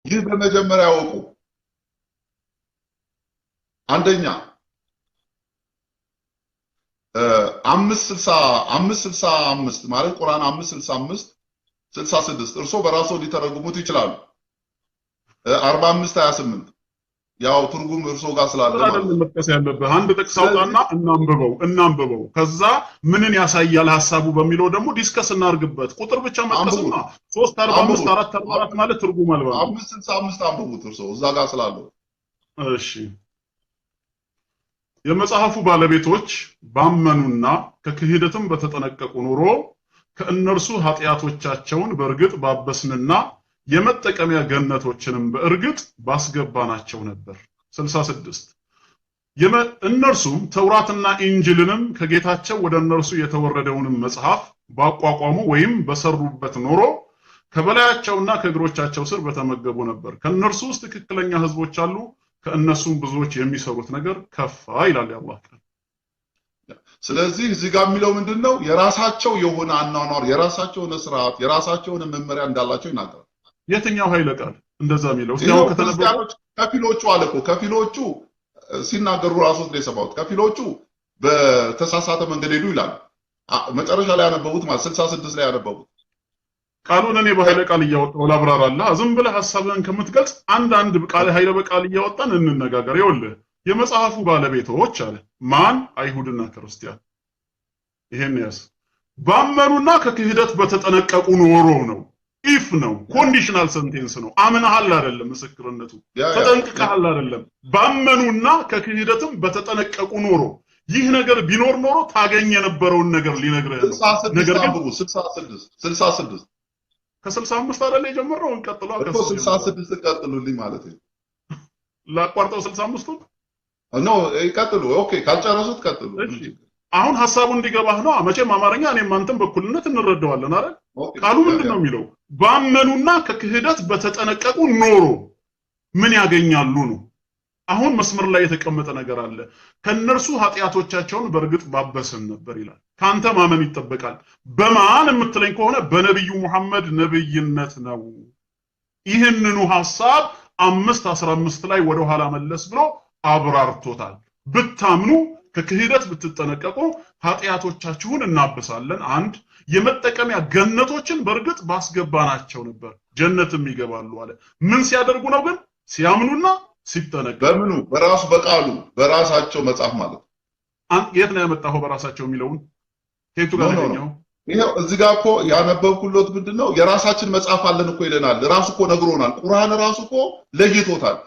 ይህ በመጀመሪያ ወቁ። አንደኛ 565 ማለት ቁርአን 565 66 እርሶ በራስዎ ሊተረጉሙት ይችላሉ። 45 28 ያው ትርጉም እርሶ ጋር ስላለ ማለት ነው። መጥቀስ ያለብህ አንድ ጥቅስ አውጣና እናንብበው ከዛ ምንን ያሳያል ሐሳቡ በሚለው ደግሞ ዲስከስ እናርግበት። ቁጥር ብቻ መጥቀስማ 345 444 ማለት ትርጉም አልባ 565 አንብቡት እርሶ እዛ ጋር ስላለው። እሺ የመጽሐፉ ባለቤቶች ባመኑና ከክህደትም በተጠነቀቁ ኑሮ ከእነርሱ ኃጢያቶቻቸውን በእርግጥ ባበስንና የመጠቀሚያ ገነቶችንም በእርግጥ ባስገባናቸው ነበር። 66 እነርሱም ተውራትና ኢንጂልንም ከጌታቸው ወደ እነርሱ የተወረደውንም መጽሐፍ ባቋቋሙ ወይም በሰሩበት ኖሮ ከበላያቸውና ከእግሮቻቸው ስር በተመገቡ ነበር። ከእነርሱ ውስጥ ትክክለኛ ህዝቦች አሉ፣ ከእነሱም ብዙዎች የሚሰሩት ነገር ከፋ ይላል ያላህ ቃል። ስለዚህ እዚህ ጋር የሚለው ምንድነው? የራሳቸው የሆነ አኗኗር፣ የራሳቸው የሆነ ስርዓት፣ የራሳቸው የሆነ መመሪያ እንዳላቸው ይናገራል። የትኛው ኃይለ ቃል እንደዛ የሚለው? እስኪ ከተነበበው ከፊሎቹ አለኮ ከፊሎቹ ሲናገሩ ራስዎት ነው የሰማሁት። ከፊሎቹ በተሳሳተ መንገድ ሄዱ ይላል። መጨረሻ ላይ ያነበቡት ማለት 66 ላይ ያነበቡት ቃሉን እኔ በኃይለ ቃል እያወጣሁ ላብራራላ። ዝም ብለህ ሐሳብህን ከምትገልጽ አንድ ቃል ኃይለ በቃል እያወጣን እንነጋገር። ይኸውልህ የመጽሐፉ ባለቤቶች አለ ማን? አይሁድና ክርስቲያን። ይሄን ያስ ባመኑና ከክህደት በተጠነቀቁ ኖሮ ነው። ኢፍ ነው፣ ኮንዲሽናል ሰንቴንስ ነው። አምነሃል አይደለም ምስክርነቱ፣ ተጠንቅቀሃል አይደለም። ባመኑና ከክህደትም በተጠነቀቁ ኖሮ ይህ ነገር ቢኖር ኖሮ ታገኝ የነበረውን ነገር ሊነግርህ ነው። ነገር ግን 66 ከ65 አይደለ የጀመረው? እንቀጥለው እኮ 66 ቀጥሉልኝ ማለት ነው። ላቋርጠው 65 ኖ ይቀጥሉ። ኦኬ ካልጨረሱት ቀጥሉ። አሁን ሐሳቡ እንዲገባህ ነው። መቼም አማርኛ እኔም አንተም በኩልነት እንረዳዋለን አይደል? ቃሉ ምንድነው የሚለው? ባመኑና ከክህደት በተጠነቀቁ ኖሮ ምን ያገኛሉ ነው። አሁን መስመር ላይ የተቀመጠ ነገር አለ። ከነርሱ ኃጢያቶቻቸውን በእርግጥ ባበሰን ነበር ይላል። ካንተ ማመን ይጠበቃል። በማን የምትለኝ ከሆነ በነብዩ መሐመድ ነብይነት ነው። ይህንኑ ሐሳብ 5:15 ላይ ወደ ኋላ መለስ ብሎ አብራርቶታል። ብታምኑ ከክህደት ብትጠነቀቁ ኃጢያቶቻችሁን እናበሳለን። አንድ የመጠቀሚያ ገነቶችን በእርግጥ ባስገባናቸው ነበር፣ ጀነትም ይገባሉ አለ። ምን ሲያደርጉ ነው ግን? ሲያምኑና ሲጠነቀቁ። በምኑ? በራሱ በቃሉ በራሳቸው መጽሐፍ ማለት ነው። የት ነው ያመጣው በራሳቸው የሚለውን? ከየቱ ጋር ነው? ይሄው እዚህ ጋር እኮ ያነበብኩሎት ምንድነው? የራሳችን መጽሐፍ አለን እኮ ይለናል። ራሱ እኮ ነግሮናል። ቁርአን ራሱ እኮ ለይቶታል።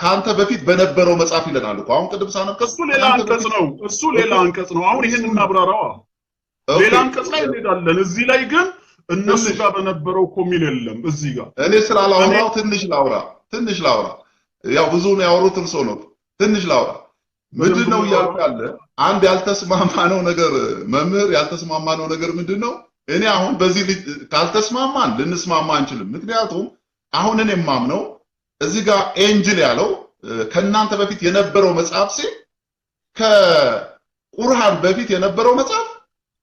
ከአንተ በፊት በነበረው መጽሐፍ ይለናል እኮ። አሁን ቅድም ሳነብ እሱ ሌላ አንቀጽ ነው። እሱ ሌላ አንቀጽ ነው። አሁን ይሄን እናብራራዋ። ሌላ አንቀጽ ላይ እንሄዳለን። እዚህ ላይ ግን እነሱ ጋር በነበረው እኮ የሚል የለም። እዚህ ጋር እኔ ስላላወራው ትንሽ ላውራ። ያው ብዙ ነው ያወሩት እርሶ ነው። ትንሽ ላውራ። ምንድነው እያልኩ ያለ? አንድ ያልተስማማነው ነገር መምህር፣ ያልተስማማነው ነገር ምንድነው? እኔ አሁን በዚህ ካልተስማማን ልንስማማ አንችልም። ምክንያቱም አሁን እኔ የማምነው እዚህ ጋር ኤንጅል ያለው ከናንተ በፊት የነበረው መጽሐፍ ሲል ከቁርአን በፊት የነበረው መጽሐፍ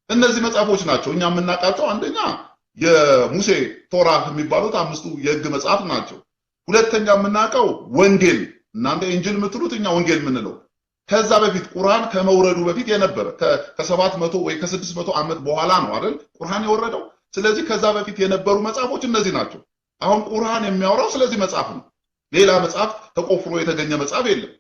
እነዚህ መጽሐፎች ናቸው። እኛ የምናውቃቸው አንደኛ የሙሴ ቶራህ የሚባሉት 5ቱ የህግ መጽሐፍ ናቸው። ሁለተኛ የምናውቀው ወንጌል፣ እናንተ ኤንጅል የምትሉት እኛ ወንጌል የምንለው ከዛ በፊት ቁርአን ከመውረዱ በፊት የነበረ ከ700 ወይ ከ600 ዓመት በኋላ ነው አይደል ቁርአን የወረደው። ስለዚህ ከዛ በፊት የነበሩ መጽሐፎች እነዚህ ናቸው። አሁን ቁርአን የሚያወራው ስለዚህ መጽሐፍ ነው። ሌላ መጽሐፍ ተቆፍሮ የተገኘ መጽሐፍ የለም።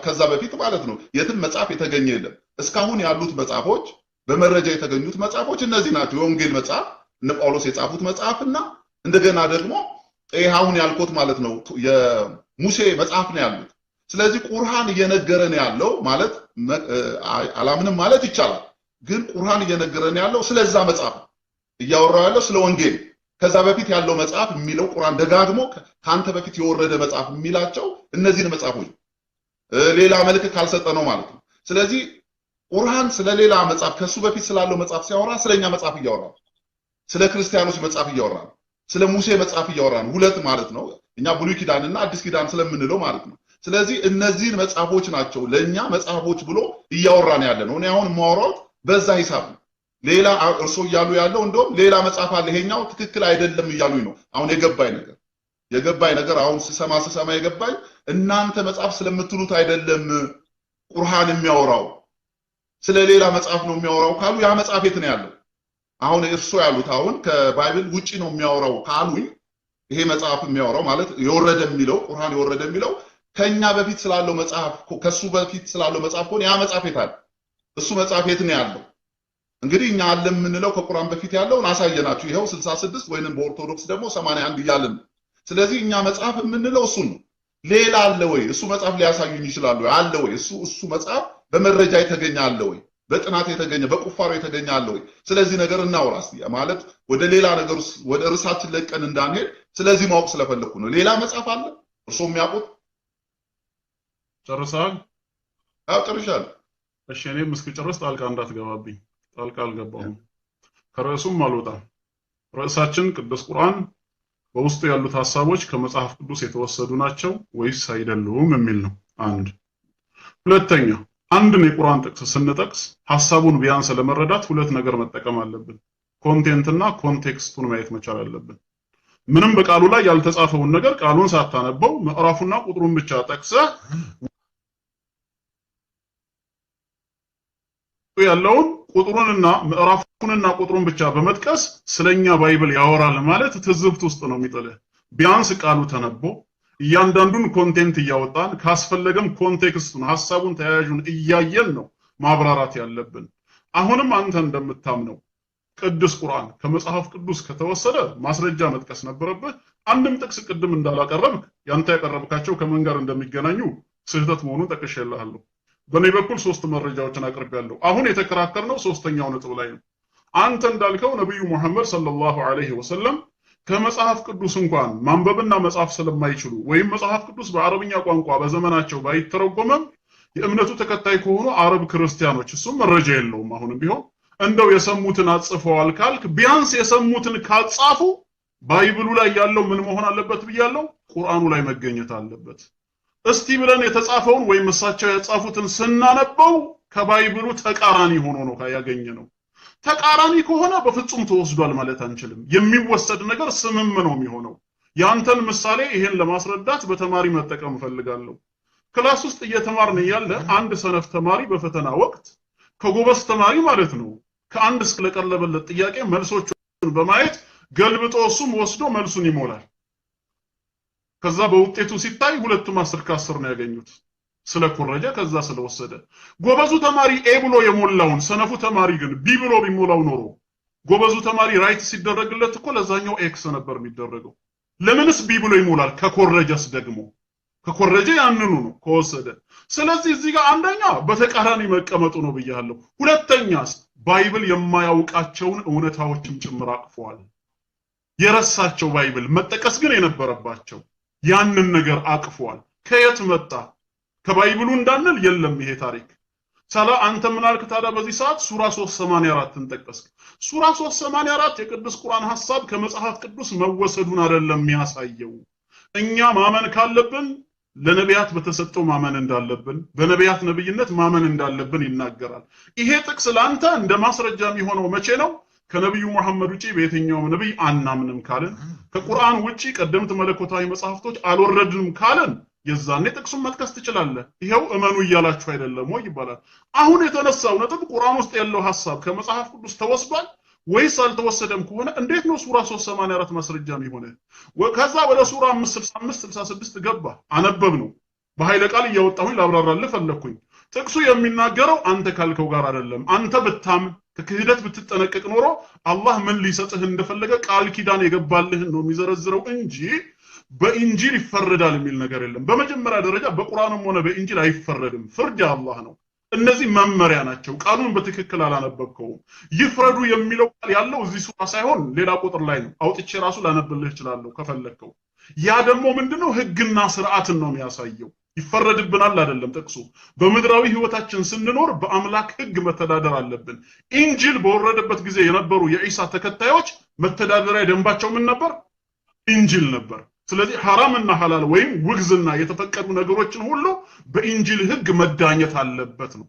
ከዛ በፊት ማለት ነው የትም መጽሐፍ የተገኘ የለም። እስካሁን ያሉት መጽሐፎች በመረጃ የተገኙት መጽሐፎች እነዚህ ናቸው። የወንጌል መጽሐፍ እነ ጳውሎስ የጻፉት መጽሐፍና እንደገና ደግሞ አሁን ያልኩት ማለት ነው የሙሴ መጽሐፍ ነው ያሉት። ስለዚህ ቁርአን እየነገረን ያለው ማለት አላምንም ማለት ይቻላል፣ ግን ቁርአን እየነገረን ያለው ስለዛ መጽሐፍ እያወራው ያለው ስለ ወንጌል። ከዛ በፊት ያለው መጽሐፍ የሚለው ቁርአን ደጋግሞ ካንተ በፊት የወረደ መጽሐፍ የሚላቸው እነዚህን መጽሐፎች ሌላ መልክ ካልሰጠ ነው ማለት ነው። ስለዚህ ቁርአን ስለሌላ መጽሐፍ ከሱ በፊት ስላለው መጽሐፍ ሲያወራ ስለኛ መጽሐፍ እያወራ ነው። ስለ ክርስቲያኖች መጽሐፍ እያወራ ነው። ስለ ሙሴ መጽሐፍ እያወራ ነው። ሁለት ማለት ነው። እኛ ብሉይ ኪዳንና አዲስ ኪዳን ስለምንለው ማለት ነው። ስለዚህ እነዚህን መጽሐፎች ናቸው ለኛ መጽሐፎች ብሎ እያወራን ያለ ነው። እኔ አሁን ማወራው በዛ ሂሳብ ነው። ሌላ እርሶ እያሉ ያለው እንደውም ሌላ መጽሐፍ አለ ይሄኛው ትክክል አይደለም እያሉኝ ነው አሁን የገባኝ ነገር። የገባኝ ነገር አሁን ስሰማ የገባኝ እናንተ መጽሐፍ ስለምትሉት አይደለም ቁርአን የሚያወራው ስለሌላ መጽሐፍ ነው የሚያወራው ካሉ ያ መጽሐፍ የት ነው ያለው? አሁን እርሱ ያሉት አሁን ከባይብል ውጪ ነው የሚያወራው ካሉኝ ይሄ መጽሐፍ የሚያወራው ማለት የወረደ የሚለው ቁርአን የወረደ የሚለው ከኛ በፊት ስላለው መጽሐፍ ከሱ በፊት ስላለው መጽሐፍ ኮን ያ መጽሐፍ የት አለ? እሱ መጽሐፍ የት ነው ያለው? እንግዲህ እኛ አለ የምንለው ከቁርአን በፊት ያለውን አሳየናችሁ። ይሄው 66 ወይንም በኦርቶዶክስ ደግሞ 81 ይያልን። ስለዚህ እኛ መጽሐፍ የምንለው እሱ ነው። ሌላ አለ ወይ? እሱ መጽሐፍ ሊያሳዩኝ ይችላሉ። አለ ወይ? እሱ መጽሐፍ በመረጃ የተገኘ አለ ወይ? በጥናት የተገኘ በቁፋሮ የተገኘ አለ ወይ? ስለዚህ ነገር እናውራ እስቲ ማለት ወደ ሌላ ነገር ወደ ርዕሳችን ለቀን እንዳንሄድ ስለዚህ ማወቅ ስለፈለኩ ነው። ሌላ መጽሐፍ አለ እርሶ የሚያውቁት? ጨርሰሃል? አዎ ጨርሻለሁ። እሺ እኔም እስክጨርስ ጣልቃ እንዳትገባብኝ። ጣልቃ አልገባሁም። ከርዕሱም አልወጣም። ርዕሳችን ቅዱስ ቁርአን በውስጡ ያሉት ሐሳቦች ከመጽሐፍ ቅዱስ የተወሰዱ ናቸው ወይስ አይደሉም የሚል ነው። አንድ ሁለተኛ አንድን የቁርአን ጥቅስ ስንጠቅስ ሐሳቡን ቢያንስ ለመረዳት ሁለት ነገር መጠቀም አለብን። ኮንቴንትና ኮንቴክስቱን ማየት መቻል አለብን። ምንም በቃሉ ላይ ያልተጻፈውን ነገር ቃሉን ሳታነበው ምዕራፉና ቁጥሩን ብቻ ጠቅሰህ ያለውን ቁጥሩንና ምዕራፉንና ቁጥሩን ብቻ በመጥቀስ ስለኛ ባይብል ያወራል ማለት ትዝብት ውስጥ ነው የሚጥልህ። ቢያንስ ቃሉ ተነቦ እያንዳንዱን ኮንቴንት እያወጣን ካስፈለገም ኮንቴክስቱን ሐሳቡን ተያያዡን እያየን ነው ማብራራት ያለብን። አሁንም አንተ እንደምታምነው ቅዱስ ቁርአን ከመጽሐፍ ቅዱስ ከተወሰደ ማስረጃ መጥቀስ ነበረብህ። አንድም ጥቅስ ቅድም እንዳላቀረብክ ያንተ ያቀረብካቸው ከምን ጋር እንደሚገናኙ ስህተት መሆኑን ጠቅሼልሃለሁ። በኔ በኩል ሶስት መረጃዎችን አቅርቤያለሁ። አሁን የተከራከርነው ሶስተኛው ነጥብ ላይ ነው። አንተ እንዳልከው ነብዩ መሐመድ ሰለላሁ ዐለይሂ ወሰለም ከመጽሐፍ ቅዱስ እንኳን ማንበብና መጻፍ ስለማይችሉ ወይም መጽሐፍ ቅዱስ በአረብኛ ቋንቋ በዘመናቸው ባይተረጎመም የእምነቱ ተከታይ ከሆኑ አረብ ክርስቲያኖች እሱም መረጃ የለውም አሁንም ቢሆን እንደው የሰሙትን አጽፈዋል ካልክ ቢያንስ የሰሙትን ካጻፉ ባይብሉ ላይ ያለው ምን መሆን አለበት ብያለሁ? ቁርአኑ ላይ መገኘት አለበት። እስቲ ብለን የተጻፈውን ወይም እሳቸው ያጻፉትን ስናነበው ከባይብሉ ተቃራኒ ሆኖ ነው ያገኘነው። ተቃራኒ ከሆነ በፍጹም ተወስዷል ማለት አንችልም። የሚወሰድ ነገር ስምም ነው የሚሆነው። ያንተን ምሳሌ ይሄን ለማስረዳት በተማሪ መጠቀም ፈልጋለሁ። ክላስ ውስጥ እየተማርን ያለ አንድ ሰነፍ ተማሪ በፈተና ወቅት ከጎበዝ ተማሪ ማለት ነው ከአንድ እስከ ለቀረበለት ጥያቄ መልሶቹን በማየት ገልብጦ እሱም ወስዶ መልሱን ይሞላል። ከዛ በውጤቱ ሲታይ ሁለቱም 10 ከ10 ነው ያገኙት። ስለኮረጀ ከዛ ስለወሰደ ጎበዙ ተማሪ ኤ ብሎ የሞላውን ሰነፉ ተማሪ ግን ቢ ብሎ ቢሞላው ኖሮ ጎበዙ ተማሪ ራይት ሲደረግለት እኮ ለዛኛው ኤክስ ነበር የሚደረገው። ለምንስ ቢ ብሎ ይሞላል? ከኮረጀስ ደግሞ ከኮረጀ ያንኑ ነው ከወሰደ። ስለዚህ እዚህ ጋር አንደኛ በተቃራኒ መቀመጡ ነው ብያለሁ። ሁለተኛስ ባይብል የማያውቃቸውን እውነታዎችም ጭምር አቅፏል። የረሳቸው ባይብል መጠቀስ ግን የነበረባቸው ያንን ነገር አቅፏል። ከየት መጣ? ከባይብሉ እንዳንል የለም ይሄ ታሪክ። ሰላ አንተ ምን አልክ ታዲያ በዚህ ሰዓት ሱራ 384ን ጠቀስክ። ሱራ 384 የቅዱስ ቁርአን ሐሳብ ከመጽሐፍ ቅዱስ መወሰዱን አይደለም የሚያሳየው። እኛ ማመን ካለብን ለነቢያት በተሰጠው ማመን እንዳለብን በነቢያት ነብይነት ማመን እንዳለብን ይናገራል። ይሄ ጥቅስ ላንተ እንደ ማስረጃ የሚሆነው መቼ ነው? ከነብዩ መሐመድ ውጪ በየትኛውም ነብይ አናምንም ካልን፣ ከቁርአን ውጪ ቀደምት መለኮታዊ መጽሐፍቶች አልወረድንም ካልን የዛኔ ጥቅሱን መጥቀስ ትችላለህ። ይሄው እመኑ እያላችሁ አይደለም ወይ ይባላል። አሁን የተነሳው ነጥብ ቁርአን ውስጥ ያለው ሐሳብ ከመጽሐፍ ቅዱስ ተወስዷል ወይስ አልተወሰደም ከሆነ እንዴት ነው ሱራ 384 ማስረጃ የሚሆነው? ከዛ ወደ ሱራ 565 66 ገባ አነበብ ነው። በኃይለ ቃል እያወጣሁኝ ላብራራልህ ፈለኩኝ። ጥቅሱ የሚናገረው አንተ ካልከው ጋር አይደለም። አንተ ብታምን ከክህደት ብትጠነቀቅ ኖሮ አላህ ምን ሊሰጥህ እንደፈለገ ቃል ኪዳን የገባልህን ነው የሚዘረዝረው እንጂ በኢንጂል ይፈረዳል የሚል ነገር የለም። በመጀመሪያ ደረጃ በቁርአንም ሆነ በኢንጂል አይፈረድም። ፍርድ አላህ ነው። እነዚህ መመሪያ ናቸው። ቃሉን በትክክል አላነበብከውም። ይፍረዱ የሚለው ቃል ያለው እዚህ ሱራ ሳይሆን ሌላ ቁጥር ላይ ነው። አውጥቼ ራሱ ላነብልህ እችላለሁ ከፈለከው። ያ ደግሞ ምንድነው? ህግና ስርዓትን ነው የሚያሳየው። ይፈረድብናል አይደለም ጥቅሱ። በምድራዊ ህይወታችን ስንኖር በአምላክ ህግ መተዳደር አለብን። ኢንጂል በወረደበት ጊዜ የነበሩ የኢሳ ተከታዮች መተዳደሪያ ደንባቸው ምን ነበር? ኢንጂል ነበር። ስለዚህ ሐራምና ሐላል ወይም ውግዝና የተፈቀዱ ነገሮችን ሁሉ በኢንጂል ህግ መዳኘት አለበት ነው።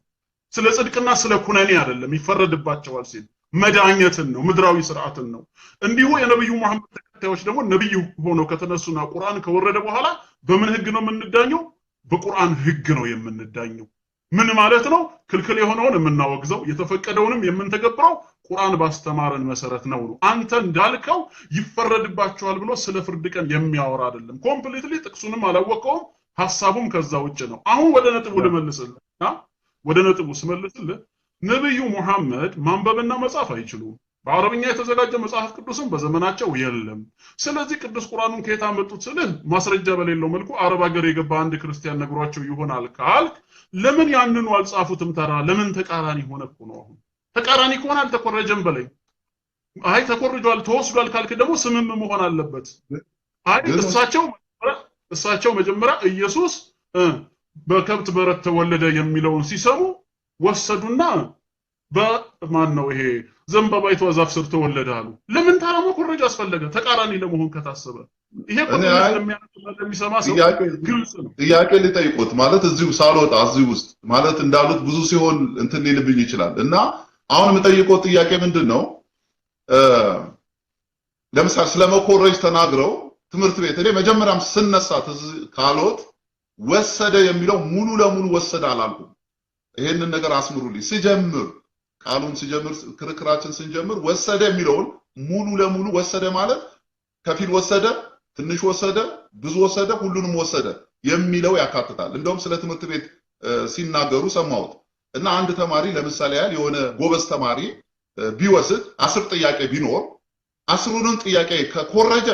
ስለ ጽድቅና ስለ ኩነኔ አይደለም ይፈረድባቸዋል ሲል መዳኘትን ነው፣ ምድራዊ ስርዓትን ነው። እንዲሁ የነብዩ መሐመድ ተከታዮች ደግሞ ነብይ ሆነው ከተነሱና ቁርአን ከወረደ በኋላ በምን ህግ ነው የምንዳኘው? በቁርአን ህግ ነው የምንዳኘው። ምን ማለት ነው? ክልክል የሆነውን የምናወግዘው የተፈቀደውንም የምንተገብረው ቁርአን ባስተማረን መሰረት ነው። አንተ እንዳልከው ይፈረድባቸዋል ብሎ ስለ ፍርድ ቀን የሚያወራ አይደለም። ኮምፕሊትሊ ጥቅሱንም አላወቀውም፣ ሐሳቡም ከዛ ውጭ ነው። አሁን ወደ ነጥቡ ልመልስልህ። ወደ ነጥቡ ስመልስልህ ነብዩ ሙሐመድ ማንበብና መጻፍ አይችሉም። በአረብኛ የተዘጋጀ መጽሐፍ ቅዱስም በዘመናቸው የለም። ስለዚህ ቅዱስ ቁርአኑን ከየት አመጡት ስልህ ማስረጃ በሌለው መልኩ አረብ ሀገር የገባ አንድ ክርስቲያን ነግሯቸው ይሆናል ካልክ ለምን ያንኑ አልጻፉትም? ተራ ለምን ተቃራኒ ሆነ እኮ ነው። አሁን ተቃራኒ ከሆነ አልተቆረጀም በለኝ። አይ ተቆርጇል ተወስዷል ካልክ ደግሞ ስምም መሆን አለበት። አይ እሳቸው መጀመሪያ ኢየሱስ በከብት በረት ተወለደ የሚለውን ሲሰሙ ወሰዱና በማን ነው ይሄ ዘንባባይቷ ዛፍ ስር ተወለደ አሉ። ለምን ታራ መኮረጅ አስፈለገ? ተቃራኒ ለመሆን ከታሰበ ይሄ የሚሰማ ሰው ግልጽ ነው። ጥያቄ ሊጠይቁት ማለት እዚሁ ሳልወጣ እዚሁ ውስጥ ማለት እንዳሉት ብዙ ሲሆን እንትን ሊልብኝ ይችላል እና አሁን የምጠይቀው ጥያቄ ምንድነው? ለምሳሌ ስለመኮረጅ ተናግረው ትምህርት ቤት እኔ መጀመሪያም ስነሳ ካሎት ወሰደ የሚለው ሙሉ ለሙሉ ወሰደ አላልኩም። ይሄንን ነገር አስምሩልኝ። ሲጀምር ቃሉን ሲጀምር ክርክራችን ስንጀምር ወሰደ የሚለውን ሙሉ ለሙሉ ወሰደ ማለት ከፊል ወሰደ፣ ትንሽ ወሰደ፣ ብዙ ወሰደ፣ ሁሉንም ወሰደ የሚለው ያካትታል። እንደውም ስለ ትምህርት ቤት ሲናገሩ ሰማሁት እና አንድ ተማሪ ለምሳሌ ያህል የሆነ ጎበዝ ተማሪ ቢወስድ 10 ጥያቄ ቢኖር 10ሩን ጥያቄ ከኮረጀ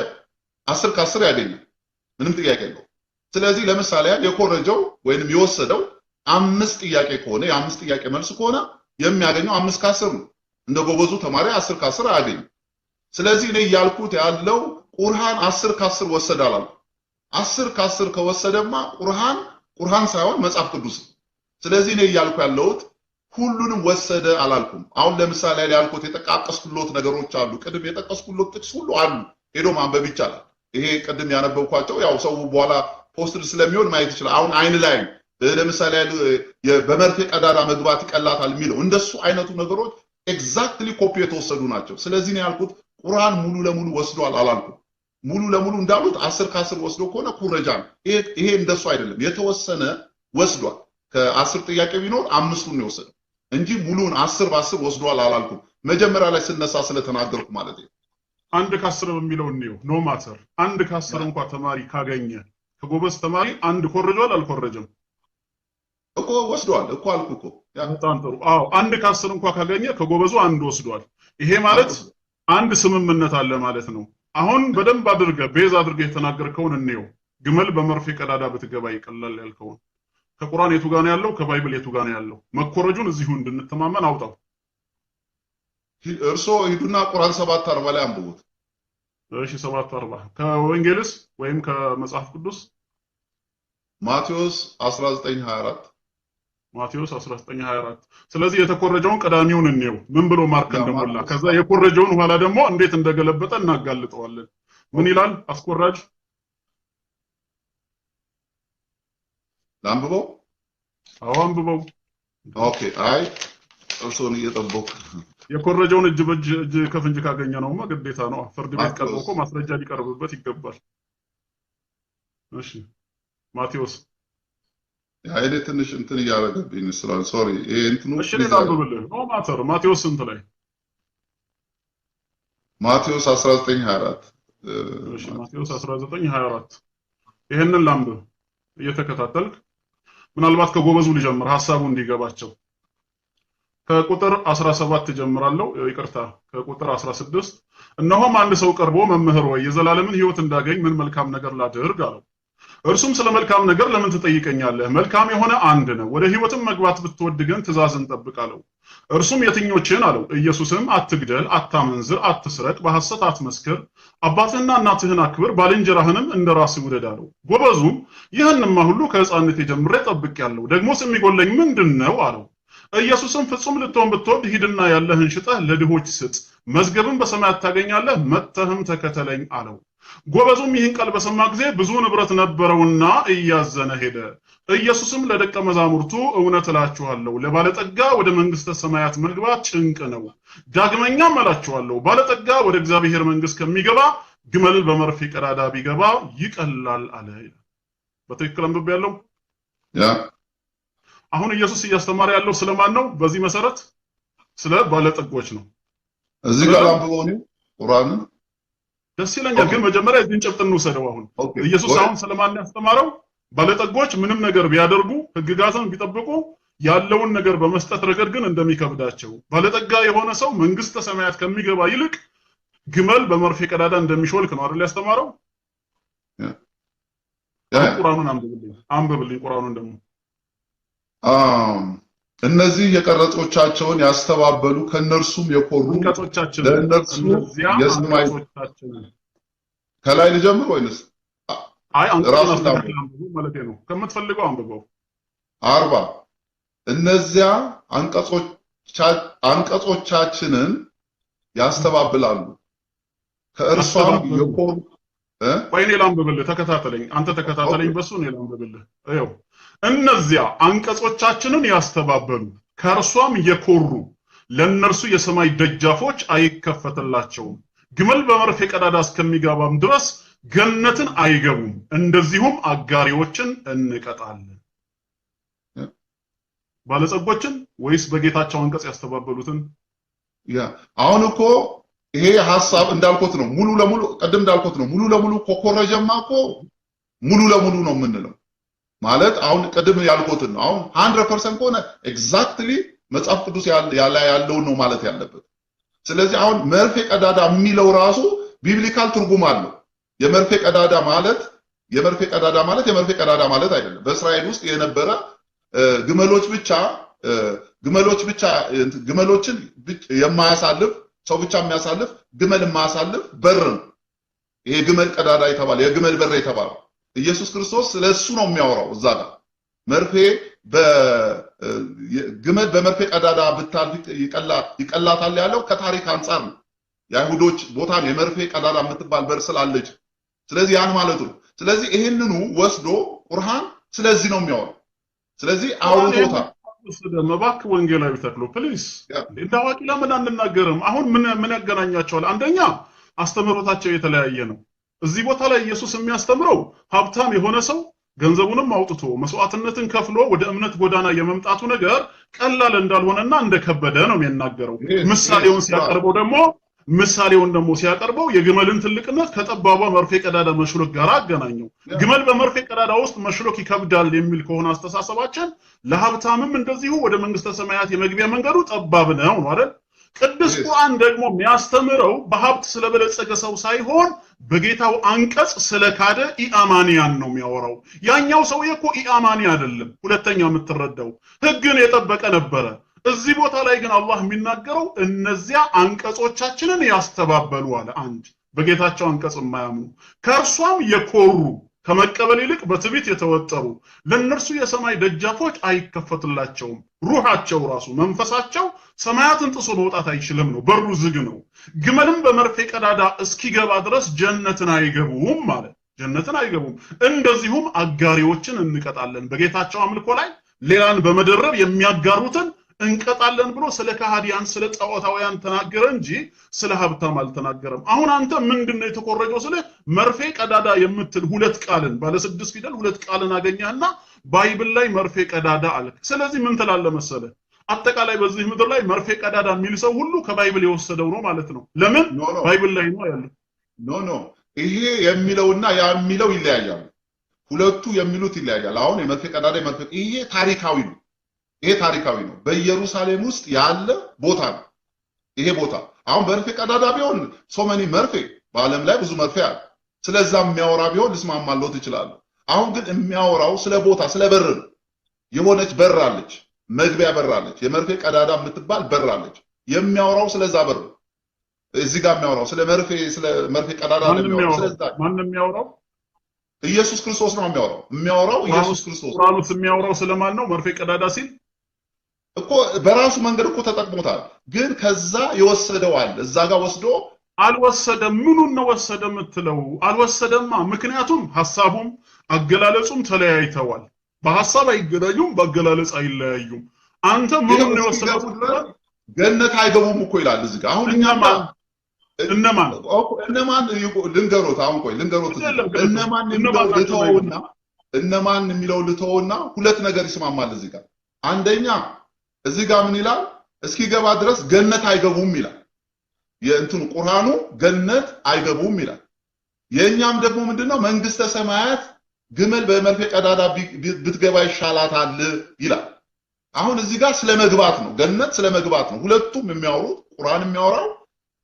10 ከ10 ያገኛል። ምንም ጥያቄ የለው። ስለዚህ ለምሳሌ ያህል የኮረጀው ወይንም የወሰደው 5 ጥያቄ ከሆነ የ5 ጥያቄ መልስ ከሆነ የሚያገኘው 5 ከ10 ነው። እንደ ጎበዙ ተማሪ 10 ከ10 አያገኝም። ስለዚህ እኔ ያልኩት ያለው ቁርአን 10 ከ10 ወሰደ አላልኩም። 10 ከ10 ከወሰደማ ቁርአን ሳይሆን መጽሐፍ ቅዱስ። ስለዚህ እኔ ያልኩ ያለሁት ሁሉንም ወሰደ አላልኩም። አሁን ለምሳሌ ያልኩት የጠቃቀስኩሎት ነገሮች አሉ። ቅድም የጠቀስኩሎት ጥቅስ ሁሉ አሉ። ሄዶ ማንበብ ይቻላል። ይሄ ቅድም ያነበብኳቸው ያው ሰው በኋላ ፖስትድ ስለሚሆን ማየት ይችላል። አሁን አይን ላይ ለምሳሌ በመርፌ ቀዳዳ መግባት ይቀላታል የሚለው እንደሱ አይነቱ ነገሮች ኤግዛክትሊ ኮፒ የተወሰዱ ናቸው። ስለዚህ ነው ያልኩት ቁርአን ሙሉ ለሙሉ ወስዷል አላልኩም። ሙሉ ለሙሉ እንዳሉት 10 ከ10 ወስዶ ከሆነ ኩረጃ ነው። ይሄ እንደሱ አይደለም። የተወሰነ ወስዷል። ከ10 ጥያቄ ቢኖር 5ቱን ነው የወሰደው እንጂ ሙሉን 10 በ10 ወስዷል አላልኩም። መጀመሪያ ላይ ስነሳ ስለተናገርኩ ማለት ነው። 1 ከ10 በሚለው ነው ኖ ማተር 1 ከ10 እንኳን ተማሪ ካገኘ ከጎበዝ ተማሪ አንድ ኮረጇል አልኮረጀም እኮ ወስዷል እኮ አልኩ እኮ በጣም ጥሩ። አዎ 1 ከ10 እንኳን ካገኘ ከጎበዙ አንድ ወስዷል። ይሄ ማለት አንድ ስምምነት አለ ማለት ነው። አሁን በደንብ አድርገ ቤዝ አድርገ የተናገርከውን እንየው። ግመል በመርፌ ቀዳዳ ብትገባ ይቀላል ያልከውን ከቁርአን የቱ ጋር ነው ያለው? ከባይብል የቱ ጋር ነው ያለው? መኮረጁን እዚሁ እንድንተማመን አውጣው። እርሶ ሂዱና ቁርአን 7:40 ላይ አንብቡት። እሺ 7:40 ከወንጌልስ ወይም ከመጽሐፍ ቅዱስ? ማቴዎስ 19:24 ማቴዎስ 19:24 ስለዚህ የተኮረጀውን ቀዳሚውን እንየው ምን ብሎ ማርክ እንደሞላ ከዛ የኮረጀውን ኋላ ደግሞ እንዴት እንደገለበጠ እናጋልጠዋለን። ምን ይላል አስኮራጅ? ላንብበው? አዎ አንብበው። ኦኬ አይ እርሶን እየጠበቁ የኮረጀውን እጅ ከፍንጅ ካገኘ ነውማ ግዴታ ነው። ፍርድ ቤት ቀርቦ እኮ ማስረጃ ሊቀርብበት ይገባል። እሺ ማቴዎስ ያይደ ትንሽ እንትን እያረገብኝ ስላል ሶሪ ይሄ እንትኑ እሺ ላንብብልህ ኖ ማተር ማቴዎስ ስንት ላይ? ማቴዎስ 19:24 እሺ ማቴዎስ 19:24 ይሄንን ላንብብ እየተከታተልክ ምናልባት ከጎበዙ ልጀምር ሐሳቡ እንዲገባቸው። ከቁጥር 17 ጀምራለሁ። ይቅርታ ከቁጥር 16 እነሆም አንድ ሰው ቀርቦ መምህር ወይ የዘላለምን ሕይወት እንዳገኝ ምን መልካም ነገር ላድርግ አለው። እርሱም ስለ መልካም ነገር ለምን ትጠይቀኛለህ? መልካም የሆነ አንድ ነው። ወደ ሕይወትም መግባት ብትወድ ግን ትእዛዝን ጠብቅ አለው። እርሱም የትኞችን አለው? ኢየሱስም አትግደል፣ አታመንዝር፣ አትስረቅ፣ በሐሰት አትመስክር፣ አባትህና እናትህን አክብር፣ ባልንጀራህንም እንደራስህ ውደድ አለው። ጎበዙም ይህንማ ሁሉ ከሕፃንነቴ ጀምሬ ጠብቄአለሁ፣ ደግሞስ የሚጎለኝ ምንድነው አለው። ኢየሱስም ፍጹም ልትሆን ብትወድ ሂድና ያለህን ሽጠህ ለድሆች ስጥ፣ መዝገብን በሰማያት ታገኛለህ፣ መጥተህም ተከተለኝ አለው። ጎበዙም ይህን ቃል በሰማ ጊዜ ብዙ ንብረት ነበረውና እያዘነ ሄደ። ኢየሱስም ለደቀ መዛሙርቱ እውነት እላችኋለሁ ለባለጠጋ ወደ መንግስተ ሰማያት መግባት ጭንቅ ነው። ዳግመኛም እላችኋለሁ ባለጠጋ ወደ እግዚአብሔር መንግስት ከሚገባ ግመል በመርፌ ቀዳዳ ቢገባ ይቀላል አለ ይላል። በትክክል አንብቤያለሁ። አሁን ኢየሱስ እያስተማረ ያለው ስለማን ነው? በዚህ መሰረት ስለ ባለጠጎች ነው። እዚህ ጋር አንብበው ነው ቁርአን ደስ ይለኛል። ግን መጀመሪያ እዚህን ጭብጥ እንውሰደው። አሁን ኢየሱስ አሁን ስለማን ያስተማረው? ባለጠጎች ምንም ነገር ቢያደርጉ ህግጋትን ቢጠብቁ ያለውን ነገር በመስጠት ረገድ ግን እንደሚከብዳቸው፣ ባለጠጋ የሆነ ሰው መንግስተ ሰማያት ከሚገባ ይልቅ ግመል በመርፌ ቀዳዳ እንደሚሾልክ ነው አይደል ያስተማረው? ቁርአኑን አንብብልኝ ቁርአኑን ደግሞ እነዚህ የቀረጾቻቸውን ያስተባበሉ ከነርሱም የኮሩ ለእነርሱ የሰማይ ከላይ ልጀምር ወይንስ አንቀጾች ማለት ነው? ከምትፈልገው አንብበው። 40 እነዚያ አንቀጾቻችንን ያስተባብላሉ ከእርሷም የኮሩ ወይኔ ላንብብልህ፣ ተከታተለኝ፣ አንተ ተከታተለኝ፣ በሱ ነው ላንብብልህ። ይኸው እነዚያ አንቀጾቻችንን ያስተባበሉ ከእርሷም የኮሩ ለእነርሱ የሰማይ ደጃፎች አይከፈትላቸውም፣ ግመል በመርፌ ቀዳዳ እስከሚገባም ድረስ ገነትን አይገቡም፣ እንደዚሁም አጋሪዎችን እንቀጣለን። ባለጸጎችን ወይስ በጌታቸው አንቀጽ ያስተባበሉትን? አሁን እኮ ይሄ ሐሳብ እንዳልኩት ነው። ሙሉ ለሙሉ ቀደም እንዳልኩት ነው። ሙሉ ለሙሉ ኮኮረጀማ እኮ ሙሉ ለሙሉ ነው የምንለው ማለት አሁን ቀደም ያልኩትን ነው። አሁን 100% ከሆነ ኤግዛክትሊ መጽሐፍ ቅዱስ ያለው ነው ማለት ያለበት። ስለዚህ አሁን መርፌ ቀዳዳ የሚለው ራሱ ቢብሊካል ትርጉም አለው። የመርፌ ቀዳዳ ማለት የመርፌ ቀዳዳ ማለት አይደለም። በእስራኤል ውስጥ የነበረ ግመሎችን የማያሳልፍ ሰው ብቻ የሚያሳልፍ ግመል የማያሳልፍ በር ነው። ይሄ ግመል ቀዳዳ የተባለ የግመል በር የተባለው ኢየሱስ ክርስቶስ ስለሱ ነው የሚያወራው። እዛ ጋር ግመል በመርፌ ቀዳዳ ብታልፍ ይቀላታል ያለው ከታሪክ አንጻር ነው። የአይሁዶች ቦታ ነው የመርፌ ቀዳዳ የምትባል በር ስላለች፣ ስለዚህ ያን ማለት ነው። ስለዚህ ይሄንኑ ወስዶ ቁርአን ስለዚህ ነው የሚያወራው። ስለዚህ አውሮታ መባክ ወንጌላዊ ተክሎ ፕሊስ እንዳዋቂ ለምን አንናገርም? አሁን ምን ያገናኛቸዋል? አንደኛ አስተምህሮታቸው የተለያየ ነው። እዚህ ቦታ ላይ ኢየሱስ የሚያስተምረው ሀብታም የሆነ ሰው ገንዘቡንም አውጥቶ መስዋዕትነትን ከፍሎ ወደ እምነት ጎዳና የመምጣቱ ነገር ቀላል እንዳልሆነና እንደከበደ ነው የሚናገረው። ምሳሌውን ደግሞ ሲያቀርበው የግመልን ትልቅነት ከጠባቧ መርፌ ቀዳዳ መሽሎክ ጋር አገናኘው። ግመል በመርፌ ቀዳዳ ውስጥ መሽሎክ ይከብዳል የሚል ከሆነ አስተሳሰባችን ለሀብታምም እንደዚሁ ወደ መንግስተ ሰማያት የመግቢያ መንገዱ ጠባብ ነው አይደል? ቅዱስ ቁርአን ደግሞ የሚያስተምረው በሀብት ስለበለጸገ ሰው ሳይሆን በጌታው አንቀጽ ስለካደ ኢአማኒያን ነው የሚያወራው። ያኛው ሰውዬ እኮ ኢአማኒ አይደለም። ሁለተኛ የምትረዳው ህግን የጠበቀ ነበረ። እዚህ ቦታ ላይ ግን አላህ የሚናገረው እነዚያ አንቀጾቻችንን ያስተባበሉ አለ። አንድ በጌታቸው አንቀጽ የማያምኑ ከእርሷም የኮሩ ከመቀበል ይልቅ በትዕቢት የተወጠሩ ለእነርሱ የሰማይ ደጃፎች አይከፈትላቸውም። ሩሃቸው ራሱ መንፈሳቸው ሰማያትን ጥሶ መውጣት አይችልም ነው፣ በሩ ዝግ ነው። ግመልም በመርፌ ቀዳዳ እስኪገባ ድረስ ጀነትን አይገቡም ማለት ጀነትን አይገቡም። እንደዚሁም አጋሪዎችን እንቀጣለን። በጌታቸው አምልኮ ላይ ሌላን በመደረብ የሚያጋሩትን እንቀጣለን ብሎ ስለ ከሃዲያን ስለ ጣዖታውያን ተናገረ እንጂ ስለ ሀብታም አልተናገረም። አሁን አንተ ምንድነው የተኮረጀው? ስለ መርፌ ቀዳዳ የምትል ሁለት ቃልን ባለ 6 ፊደል ሁለት ቃልን አገኘህና ባይብል ላይ መርፌ ቀዳዳ አለ። ስለዚህ ምን ትላለህ መሰለህ? አጠቃላይ በዚህ ምድር ላይ መርፌ ቀዳዳ የሚል ሰው ሁሉ ከባይብል የወሰደው ነው ማለት ነው። ለምን? ባይብል ላይ ነው ያለው። ኖ ይሄ የሚለውና ያ የሚለው ይለያያል። ሁለቱ የሚሉት ይለያያል። አሁን የመርፌ ቀዳዳ ይሄ ታሪካዊ ነው። በኢየሩሳሌም ውስጥ ያለ ቦታ ነው። ይሄ ቦታ አሁን መርፌ ቀዳዳ ቢሆን ሶመኒ መርፌ በዓለም ላይ ብዙ መርፌ አለ። ስለዛ የሚያወራ ቢሆን ልስማማለሁ ትችላለህ። አሁን ግን የሚያወራው ስለ ቦታ ስለ በር ነው። የሆነች በር አለች፣ መግቢያ በር አለች፣ የመርፌ ቀዳዳ የምትባል በር አለች። የሚያወራው ስለዛ በር ነው። እዚህ ጋር የሚያወራው ስለ መርፌ ቀዳዳ ነው የሚያወራው። ስለዛ ማን የሚያወራው? ኢየሱስ ክርስቶስ ነው የሚያወራው ኢየሱስ ክርስቶስ። ቁርአኑስ የሚያወራው ስለማን ነው? መርፌ ቀዳዳ ሲል እኮ በራሱ መንገድ እኮ ተጠቅሞታል። ግን ከዛ ይወሰደዋል። እዛ ጋር ወስዶ አልወሰደም። ምኑን ነው ወሰደ የምትለው? አልወሰደማ። ምክንያቱም ሐሳቡም አገላለጹም ተለያይተዋል። በሐሳብ አይገናኙም፣ በአገላለጽ አይለያዩም። አንተ ምኑን ነው ወሰደው? ገነት አይገቡም እኮ ይላል እዚህ ጋር። አሁን እኛማ እነማን ልንገሮት አሁን ቆይ ልንገሮት እነማን የሚለው ልተውና ሁለት ነገር ይስማማል እዚህ ጋር አንደኛ እዚህ ጋር ምን ይላል እስኪገባ ድረስ ገነት አይገቡም ይላል የእንትን ቁርአኑ ገነት አይገቡም ይላል የኛም ደግሞ ምንድነው መንግስተ ሰማያት ግመል በመርፌ ቀዳዳ ብትገባ ይሻላታል ይላል አሁን እዚህ ጋር ስለመግባት ነው ገነት ስለመግባት ነው ሁለቱም የሚያወሩት ቁርአን የሚያወራው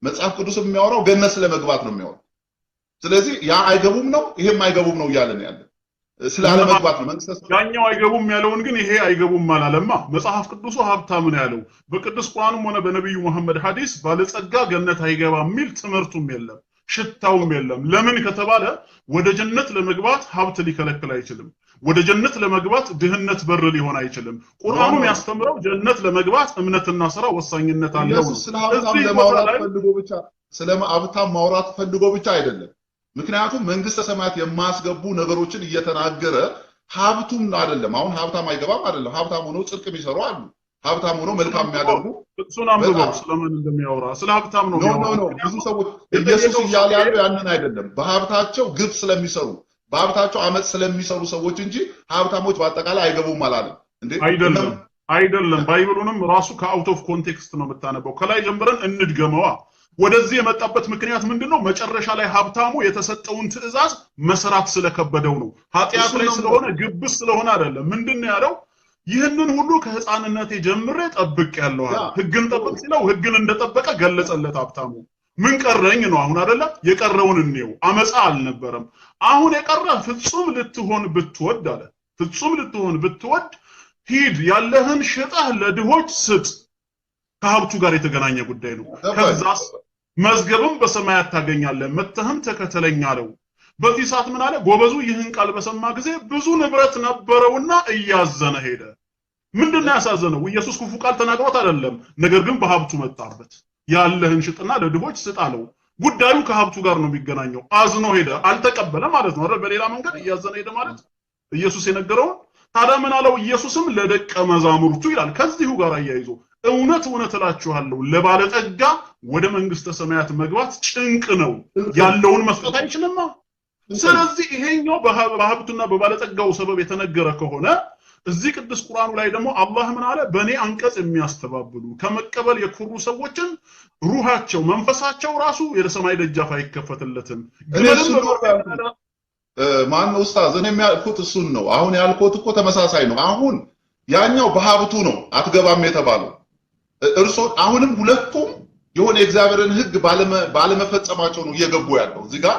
መጽሐፍ ቅዱስ የሚያወራው ገነት ስለመግባት ነው የሚያወራው ስለዚህ ያ አይገቡም ነው ይሄም አይገቡም ነው እያለን ያለ ስላለ መግባት ነው መንግስተ ያኛው አይገቡም ያለውን ግን ይሄ አይገቡም አላለማ መጽሐፍ ቅዱሱ ሀብታም ነው ያለው በቅዱስ ቁርአንም ሆነ በነብዩ መሐመድ ሐዲስ ባለጸጋ ገነት አይገባም ሚል ትምህርቱም የለም ሽታውም የለም ለምን ከተባለ ወደ ጀነት ለመግባት ሀብት ሊከለክል አይችልም ወደ ጀነት ለመግባት ድህነት በር ሊሆን አይችልም ቁርአኑ ያስተምረው ጀነት ለመግባት እምነትና ስራ ወሳኝነት አለው ስለ ሀብታም ለማውራት ፈልጎ ብቻ ስለ ሀብታም ማውራት ፈልጎ ብቻ አይደለም ምክንያቱም መንግስተ ሰማያት የማያስገቡ ነገሮችን እየተናገረ ሀብቱም አይደለም አሁን ሀብታም አይገባም አይደለም ሀብታም ሆኖ ጽድቅ የሚሰሩ አሉ ሀብታም ሆኖ መልካም የሚያደርጉ እሱን አንብበው ስለምን እንደሚያወራ ስለ ሀብታም ነው ኖ ብዙ ሰዎች ኢየሱስ እያለ ያለው ያንን አይደለም በሀብታቸው ግፍ ስለሚሰሩ በሀብታቸው አመጽ ስለሚሰሩ ሰዎች እንጂ ሀብታሞች በአጠቃላይ አይገቡም አላለም እንዴ አይደለም ባይብሉንም ራሱ ከአውት ኦፍ ኮንቴክስት ነው የምታነበው ከላይ ጀምረን እንድገመዋ ወደዚህ የመጣበት ምክንያት ምንድነው መጨረሻ ላይ ሀብታሙ የተሰጠውን ትዕዛዝ መስራት ስለከበደው ነው ኃጢአት ላይ ስለሆነ ግብስ ስለሆነ አይደለም ምንድነው ያለው ይህንን ሁሉ ከህፃንነቴ ጀምሬ ጠብቅ ያለው ህግን ጠብቅ ሲለው ህግን እንደጠበቀ ገለጸለት ሀብታሙ ምን ቀረኝ ነው አሁን አይደለ የቀረውን እንየው አመጻ አልነበረም አሁን የቀረ ፍጹም ልትሆን ብትወድ አለ ፍጹም ልትሆን ብትወድ ሂድ ያለህን ሽጠህ ለድሆች ስጥ ከሀብቱ ጋር የተገናኘ ጉዳይ ነው ከዛስ መዝገብም በሰማያት ታገኛለህ መተህም ተከተለኝ አለው በዚህ ሰዓት ምን አለ ጎበዙ ይህን ቃል በሰማ ጊዜ ብዙ ንብረት ነበረውና እያዘነ ሄደ ምንድነው ያሳዘነው ኢየሱስ ክፉ ቃል ተናግሮት አይደለም ነገር ግን በሀብቱ መጣበት ያለህን ሽጥና ለድሆች ስጥ አለው ጉዳዩ ከሀብቱ ጋር ነው የሚገናኘው አዝኖ ሄደ አልተቀበለ ማለት ነው አይደል በሌላ መንገድ እያዘነ ሄደ ማለት ኢየሱስ የነገረው ታዲያ ምን አለው ኢየሱስም ለደቀ መዛሙርቱ ይላል ከዚሁ ጋር አያይዞ እውነት እላችኋለሁ ለባለጠጋ ወደ መንግስተ ሰማያት መግባት ጭንቅ ነው ያለውን መስጠት አይችልም ስለዚህ ይሄኛው በሀብቱና በባለጠጋው ሰበብ የተነገረ ከሆነ እዚህ ቅዱስ ቁርአኑ ላይ ደግሞ አላህ ምን አለ በኔ አንቀጽ የሚያስተባብሉ ከመቀበል የኩሩ ሰዎችን ሩሃቸው መንፈሳቸው ራሱ የሰማይ ደጃፍ አይከፈትለትም ማን ነው ኡስታዝ እኔ የሚያልኩት እሱን ነው አሁን ያልኩት እኮ ተመሳሳይ ነው አሁን ያኛው በሀብቱ ነው አትገባም የተባለው እርሶ አሁንም ሁለቱም የሆነ የእግዚአብሔርን ህግ ባለመፈጸማቸው ነው እየገቡ ያለው እዚህ ጋር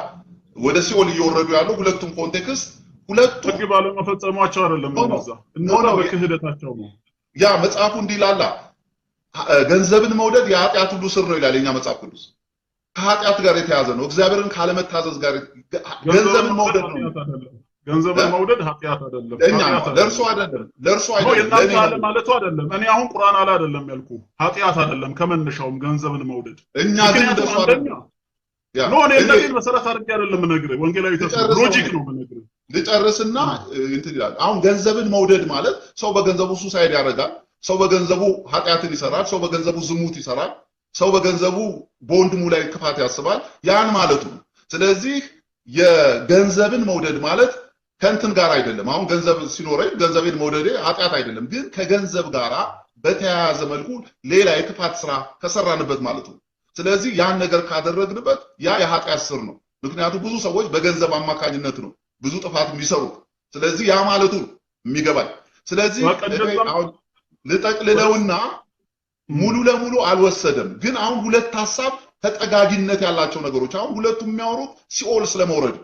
ወደ ሲኦል እየወረዱ ያለው ሁለቱም ኮንቴክስት ሁለቱም ህግ ባለመፈጸማቸው አይደለም እነዛ በክህደታቸው ነው ያ መጽሐፉ እንዲላላ ገንዘብን መውደድ የኃጢአት ሁሉ ስር ነው ይላል የኛ መጽሐፍ ቅዱስ ከኃጢአት ጋር የተያዘ ነው እግዚአብሔርን ካለመታዘዝ ጋር ገንዘብን መውደድ ነው ገንዘብን መውደድ ኃጢአት አይደለም ለርሱ አይደለም ለኔ ማለቱ አይደለም እኔ አሁን ቁርአን አላ አይደለም ያልኩ ኃጢአት አይደለም ከመነሻውም ገንዘብን መውደድ እኛ ግን እንደሱ አይደለም ነው እኔ እንደዚህ መሰረት አድርጌ አይደለም ነገር ወንጌላዊ ተፈጥሮ ሎጂክ ነው ነገር ልጨርስና እንትን ይላል አሁን ገንዘብን መውደድ ማለት ሰው በገንዘቡ ሱሳይድ ያደርጋል ሰው በገንዘቡ ኃጢአትን ይሰራል ሰው በገንዘቡ ዝሙት ይሰራል ሰው በገንዘቡ በወንድሙ ላይ ክፋት ያስባል ያን ማለቱ ስለዚህ የገንዘብን መውደድ ማለት ከንትን ጋር አይደለም አሁን ገንዘብ ሲኖረኝ ገንዘቤን መውደዴ ኃጢአት አይደለም ግን ከገንዘብ ጋራ በተያያዘ መልኩ ሌላ የክፋት ስራ ከሰራንበት ማለት ነው ስለዚህ ያን ነገር ካደረግንበት ያ የኃጢአት ስር ነው ምክንያቱም ብዙ ሰዎች በገንዘብ አማካኝነት ነው ብዙ ጥፋት የሚሰሩት ስለዚህ ያ ማለቱ የሚገባኝ ስለዚህ አሁን ልጠቅልለውና ሙሉ ለሙሉ አልወሰደም ግን አሁን ሁለት ሐሳብ ተጠጋጊነት ያላቸው ነገሮች አሁን ሁለቱም የሚያወሩት ሲኦል ስለመውረድ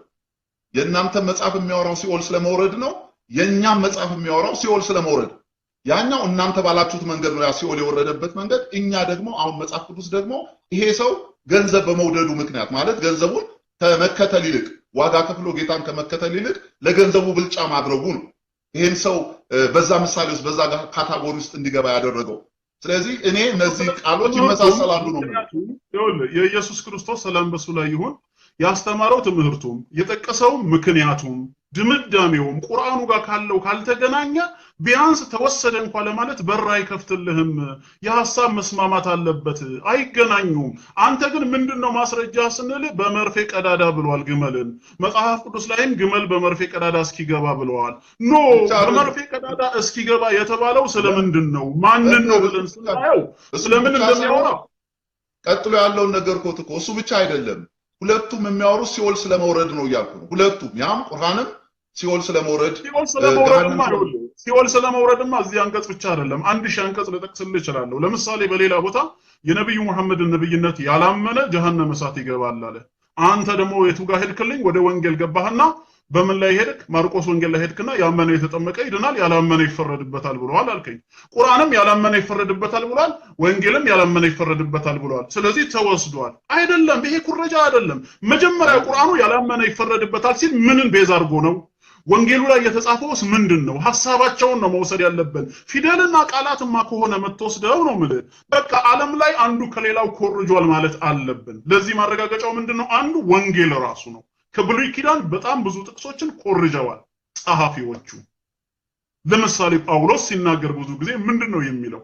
የእናንተ መጽሐፍ የሚያወራው ሲኦል ስለመውረድ ነው የኛም መጽሐፍ የሚያወራው ሲኦል ስለመውረድ ያኛው እናንተ ባላችሁት መንገድ ነው ያ ሲኦል የወረደበት መንገድ እኛ ደግሞ አሁን መጽሐፍ ቅዱስ ደግሞ ይሄ ሰው ገንዘብ በመውደዱ ምክንያት ማለት ገንዘቡን ከመከተል ይልቅ ዋጋ ከፍሎ ጌታን ከመከተል ይልቅ ለገንዘቡ ብልጫ ማድረጉ ነው ይሄን ሰው በዛ ምሳሌ ውስጥ በዛ ካታጎሪ ውስጥ እንዲገባ ያደረገው ስለዚህ እኔ እነዚህ ቃሎች ይመሳሰላሉ ነው የኢየሱስ ክርስቶስ ሰላም በሱ ላይ ይሁን ያስተማረው ትምህርቱም የጠቀሰው ምክንያቱም ድምዳሜውም ቁርአኑ ጋር ካለው ካልተገናኘ ቢያንስ ተወሰደ እንኳን ለማለት በር አይከፍትልህም። የሐሳብ መስማማት አለበት፣ አይገናኙም። አንተ ግን ምንድነው ማስረጃ ስንል በመርፌ ቀዳዳ ብሏል ግመልን። መጽሐፍ ቅዱስ ላይም ግመል በመርፌ ቀዳዳ እስኪገባ ብለዋል። ኖ በመርፌ ቀዳዳ እስኪገባ የተባለው ስለምንድን ነው? ማንን ነው ብለን ስናየው ስለምን እንደሚያወራ ቀጥሎ ያለውን ነገር እኮ እሱ ብቻ አይደለም። ሁለቱም የሚያወሩት ሲኦል ስለመውረድ ነው እያልኩ ነው። ሁለቱም ያም ቁርአንም ሲኦል ስለመውረድ ሲኦል ስለመውረድማ እዚህ አንቀጽ ብቻ አይደለም 1000 አንቀጽ ልጠቅስልህ እችላለሁ። ለምሳሌ በሌላ ቦታ የነብዩ መሐመድን ነብይነት ያላመነ ጀሃነም እሳት ይገባል አለ። አንተ ደግሞ የቱ ጋር ሄድክልኝ? ወደ ወንጌል ገባህና በምን ላይ ሄድክ? ማርቆስ ወንጌል ላይ ሄድክና ያመነ የተጠመቀ ይድናል፣ ያላመነ ይፈረድበታል ብለዋል አልከኝ። ቁርአንም ያላመነ ይፈረድበታል ብሏል፣ ወንጌልም ያላመነ ይፈረድበታል ብለዋል። ስለዚህ ተወስዷል። አይደለም፣ ይሄ ኩረጃ አይደለም። መጀመሪያ ቁርአኑ ያላመነ ይፈረድበታል ሲል ምንን ቤዛ አድርጎ ነው? ወንጌሉ ላይ የተጻፈውስ ምንድነው? ሐሳባቸውን ነው መውሰድ ያለብን። ፊደልና ቃላትማ ከሆነ መተወስደው ነው ማለት በቃ ዓለም ላይ አንዱ ከሌላው ኮርጇል ማለት አለብን። ለዚህ ማረጋገጫው ምንድነው? አንዱ ወንጌል ራሱ ነው። ከብሉይ ኪዳን በጣም ብዙ ጥቅሶችን ኮርጀዋል ጸሐፊዎቹ። ለምሳሌ ጳውሎስ ሲናገር ብዙ ጊዜ ምንድነው የሚለው?